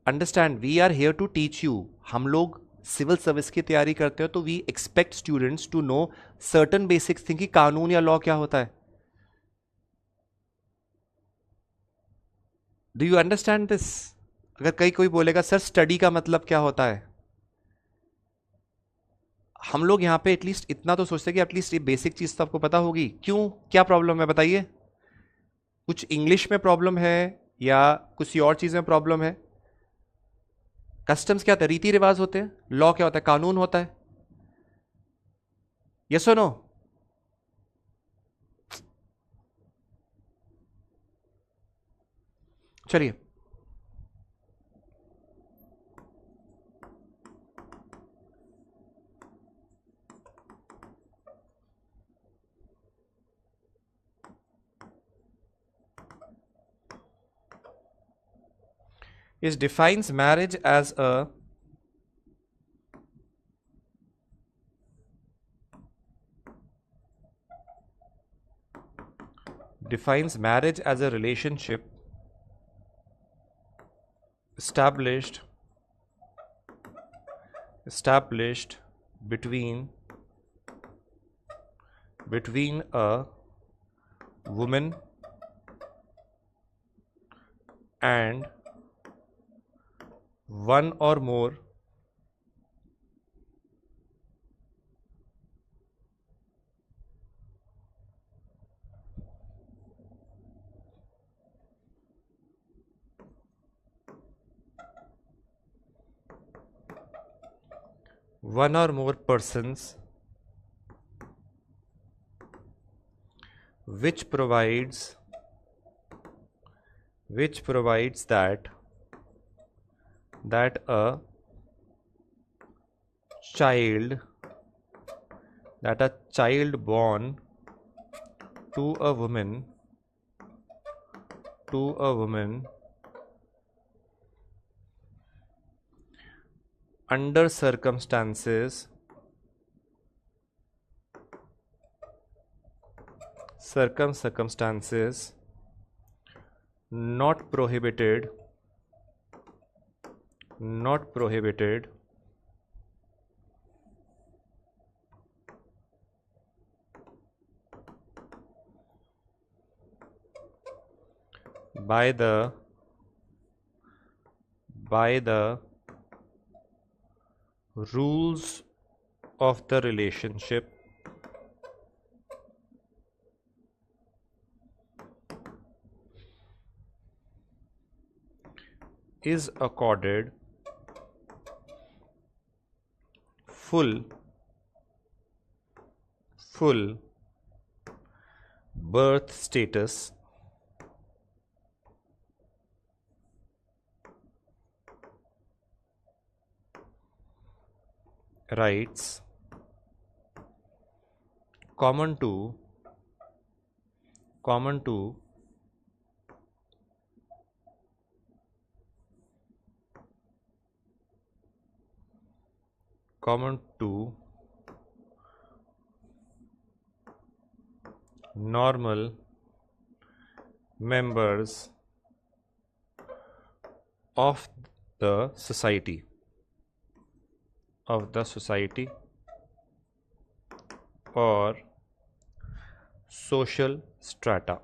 Speaker 1: understand, we are here to teach you. हम लोग सिविल सर्विस की तैयारी करते हो तो we expect students to know certain basics thing कि कानून या लॉ क्या होता है। Do you understand this? अगर कोई बोलेगा सर स्टडी का मतलब क्या होता है, हम लोग यहाँ पे एटलीस्ट इतना तो सोचते हैं कि एटलीस्ट ये बेसिक चीज तो आपको पता होगी। क्यों, क्या प्रॉब्लम है बताइए? कुछ इंग्लिश में प्रॉब्लम है या कुछ और चीज में प्रॉब्लम है? कस्टम्स क्या होता है? रीति रिवाज होते हैं। लॉ क्या होता है? कानून होता है। यस और नो? चलिए, it defines marriage as a relationship established between a woman and one or more persons which provides that a child born to a woman under circumstances not prohibited by the rules of the relationship is accorded full birth status, rights common to normal members of the society or social strata.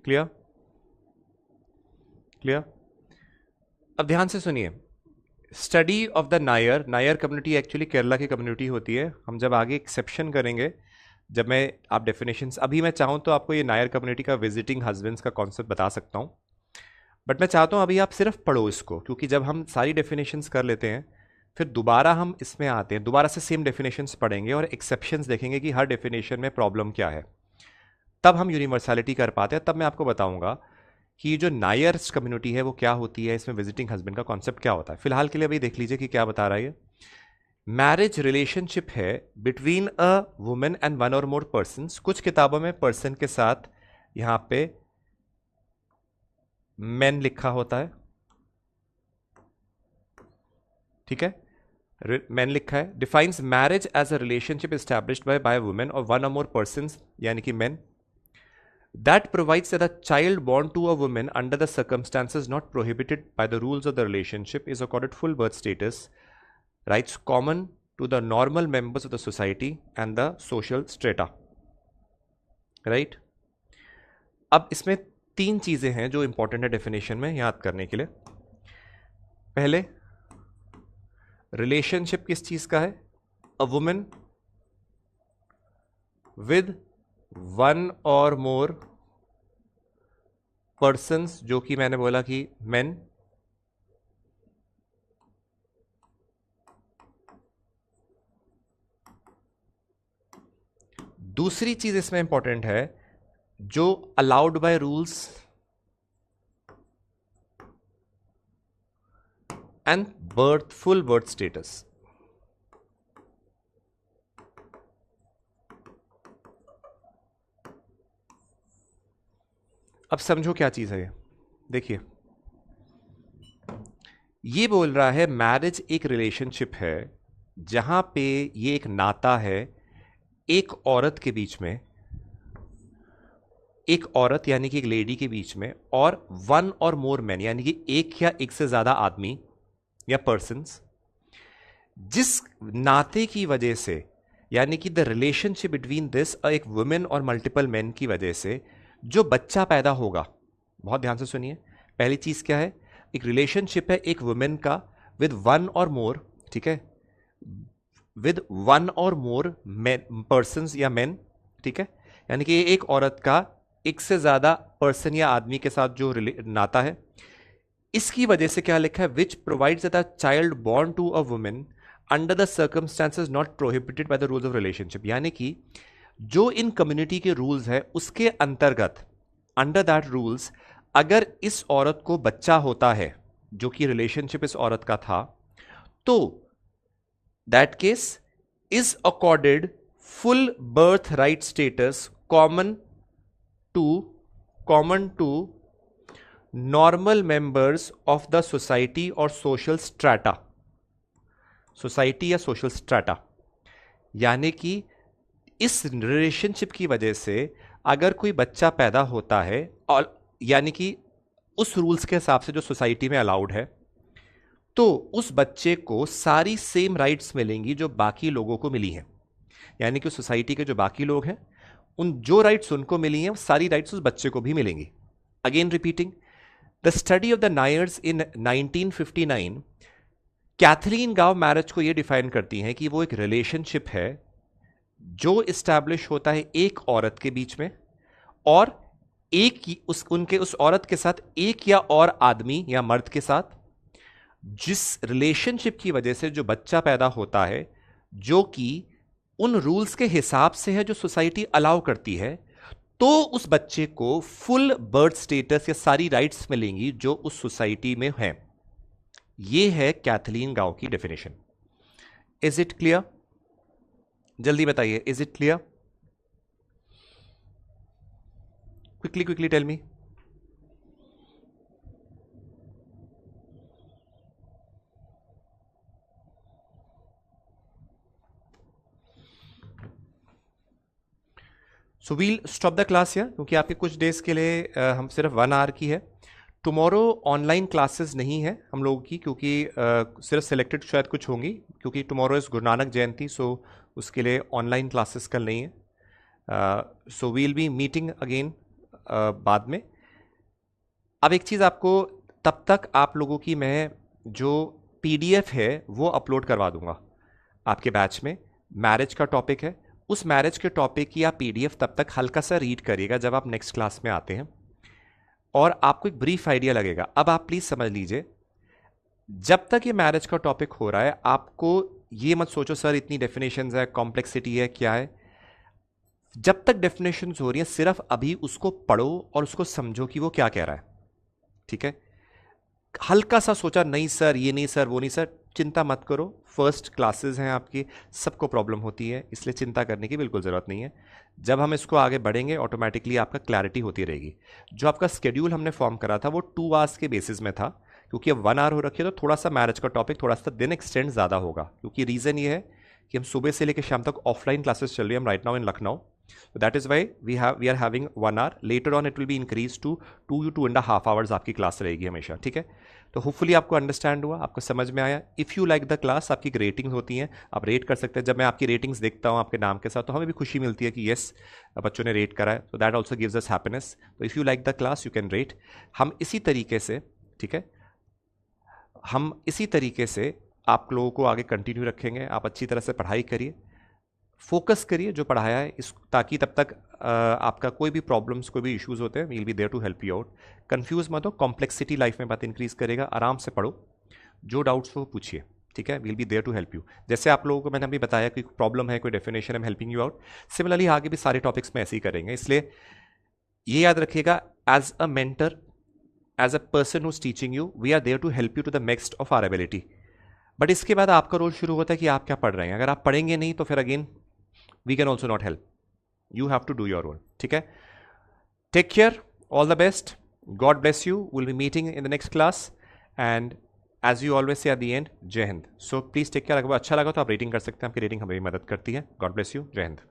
Speaker 1: Clear? अब ध्यान से सुनिए, study of the Nair community actually Kerala की community होती है। हम जब आगे एक्सेप्शन करेंगे, जब आप डेफिनेशंस, अभी मैं चाहूँ तो आपको ये नायर कम्युनिटी का विजिटिंग हस्बैंड्स का कॉन्सेप्ट बता सकता हूँ, बट मैं चाहता हूँ अभी आप सिर्फ पढ़ो इसको, क्योंकि जब हम सारी डेफिनेशंस कर लेते हैं फिर दोबारा हम इसमें आते हैं, दोबारा से सेम डेफिनेशंस पढ़ेंगे और एक्सेप्शंस देखेंगे कि हर डेफिनेशन में प्रॉब्लम क्या है, तब हम यूनिवर्सलिटी कर पाते हैं। तब मैं आपको बताऊंगा कि ये जो नायर्स कम्युनिटी है वो क्या होती है, इसमें विजिटिंग हस्बैंड का कॉन्सेप्ट क्या होता है। फिलहाल के लिए अभी देख लीजिए कि क्या बता रहा है। मैरिज रिलेशनशिप है between a women and one or more persons. कुछ किताबों में पर्सन के साथ यहां पे मैन लिखा होता है, ठीक है, मैन लिखा है। Defines marriage as a relationship established by women और वन और मोर पर्सन्स, यानी कि man, that provides that a child born to a woman under the circumstances not prohibited by the rules of the relationship is accorded full birth status, rights common to the normal members of the society and the social strata, right? अब इसमें तीन चीजें हैं जो important है definition में याद करने के लिए। पहले, रिलेशनशिप किस चीज का है? A women with one or more persons, जो कि मैंने बोला कि मेन, दूसरी चीज इसमें इंपॉर्टेंट है जो allowed by rules and full birth status. अब समझो क्या चीज है ये। देखिए, ये बोल रहा है मैरिज एक रिलेशनशिप है जहां पे ये एक नाता है एक औरत के बीच में एक औरत यानी कि एक लेडी के बीच में और वन और मोर मैन यानी कि एक या एक से ज्यादा आदमी या पर्सन्स, जिस नाते की वजह से यानी कि द रिलेशनशिप बिटवीन दिस एक वुमेन और मल्टीपल मैन की वजह से जो बच्चा पैदा होगा, बहुत ध्यान से सुनिए, पहली चीज क्या है, एक रिलेशनशिप है एक वुमेन का विद वन और मोर, ठीक है, with one or more persons या मेन, ठीक है, यानी कि एक औरत का एक से ज्यादा पर्सन या आदमी के साथ जो नाता है, इसकी वजह से क्या लिखा है, which provides that a child born to a women under the circumstances not prohibited by the rules of relationship, यानी कि जो इन कम्युनिटी के रूल्स है उसके अंतर्गत, अंडर दैट रूल्स, अगर इस औरत को बच्चा होता है जो कि रिलेशनशिप इस औरत का था, तो that case is accorded full birth right status common to normal members of the society और सोशल स्ट्राटा, सोसाइटी या सोशल स्ट्राटा, यानी कि इस रिलेशनशिप की वजह से अगर कोई बच्चा पैदा होता है और यानी कि उस रूल्स के हिसाब से जो सोसाइटी में अलाउड है, तो उस बच्चे को सारी सेम राइट्स मिलेंगी जो बाकी लोगों को मिली हैं, यानी कि सोसाइटी के जो बाकी लोग हैं उन जो राइट्स उनको मिली हैं वो सारी राइट्स उस बच्चे को भी मिलेंगी। Again repeating, the study of the Nayars in 1959, Kathleen Gough marriage को यह डिफाइन करती हैं कि वो एक रिलेशनशिप है जो इस्टेब्लिश होता है एक औरत के बीच में और उनके उस औरत के साथ एक या और आदमी या मर्द के साथ, जिस रिलेशनशिप की वजह से जो बच्चा पैदा होता है जो कि उन रूल्स के हिसाब से है जो सोसाइटी अलाउ करती है, तो उस बच्चे को फुल बर्थ स्टेटस या सारी राइट्स मिलेंगी जो उस सोसाइटी में है। यह है कैथलीन गाव की डेफिनेशन। Is it clear? जल्दी बताइए, is it clear? Quickly tell me. So we'll stop the class यार, क्योंकि आपके कुछ डेज के लिए हम सिर्फ 1 आवर की है। टुमारो ऑनलाइन क्लासेस नहीं है हम लोगों की, क्योंकि सिर्फ सिलेक्टेड शायद कुछ होंगी, क्योंकि टुमारो इज गुरु नानक जयंती, सो उसके लिए ऑनलाइन क्लासेस कल नहीं है। So we'll be meeting again बाद में। अब एक चीज़ आपको, तब तक आप लोगों की मैं जो PDF है वो अपलोड करवा दूंगा आपके बैच में। मैरिज का टॉपिक है, उस मैरिज के टॉपिक की आप PDF तब तक हल्का सा रीड करिएगा जब आप नेक्स्ट क्लास में आते हैं, और आपको एक ब्रीफ आइडिया लगेगा। अब आप प्लीज समझ लीजिए, जब तक ये मैरिज का टॉपिक हो रहा है आपको ये मत सोचो सर इतनी डेफिनेशंस है, कॉम्प्लेक्सिटी है, क्या है। जब तक डेफिनेशंस हो रही है सिर्फ अभी उसको पढ़ो और उसको समझो कि वो क्या कह रहा है, ठीक है। हल्का सा सोचा नहीं सर ये नहीं सर वो नहीं सर, चिंता मत करो, फर्स्ट क्लासेस हैं आपकी, सबको प्रॉब्लम होती है, इसलिए चिंता करने की बिल्कुल ज़रूरत नहीं है। जब हम इसको आगे बढ़ेंगे ऑटोमेटिकली आपका क्लैरिटी होती रहेगी। जो आपका स्केड्यूल हमने फॉर्म करा था वो 2 आवर्स के बेसिस में था, क्योंकि अब 1 आवर हो रखी है तो थोड़ा सा मैरिज का टॉपिक थोड़ा सा दिन एक्सटेंड ज़्यादा होगा, क्योंकि रीज़न ये है कि हम सुबह से लेकर शाम तक ऑफलाइन क्लासेस चल रही है, हम right now in Lucknow, so that is why we are having 1 hour, later on it will be increased to 2.5 hours आपकी क्लास रहेगी हमेशा, ठीक है। तो होपफुली आपको अंडरस्टैंड हुआ, आपको समझ में आया। If you like the class, आपकी रेटिंग्स होती हैं, आप रेट कर सकते हैं। जब मैं आपकी रेटिंग्स देखता हूँ आपके नाम के साथ तो हमें भी खुशी मिलती है कि येस बच्चों ने रेट करा है, तो that also gives us happiness. तो if you like the class you can rate. हम इसी तरीके से, ठीक है, हम इसी तरीके से आप लोगों को आगे कंटिन्यू रखेंगे। आप अच्छी तरह से पढ़ाई करिए, फोकस करिए जो पढ़ाया है इस, ताकि तब तक आपका कोई भी प्रॉब्लम्स कोई भी इश्यूज होते हैं, we will be there to help you out. Confuse मत हो, कॉम्प्लेक्सिटी लाइफ में बात इंक्रीज करेगा। आराम से पढ़ो, जो डाउट्स हो पूछिए, ठीक है, we will be there to help you. जैसे आप लोगों को मैंने अभी बताया कि प्रॉब्लम है, कोई definition, I am helping you out, similarly आगे भी सारे टॉपिक्स में ऐसे ही करेंगे। इसलिए ये याद रखिएगा, as a mentor, as a person who's teaching you, we are there to help you to the max of our ability. But इसके बाद आपका रोल शुरू होता है कि आप क्या पढ़ रहे हैं। अगर आप पढ़ेंगे नहीं तो फिर again we can also not help. You have to do your role. ठीक है? Take care. All the best. God bless you. We'll be meeting in the next class. And as you always say at the end, Jai Hind. So please take care. अगर अच्छा लगा तो आप rating कर सकते हैं, आपकी रेटिंग हमें भी मदद करती है। God bless you. जय हिंद.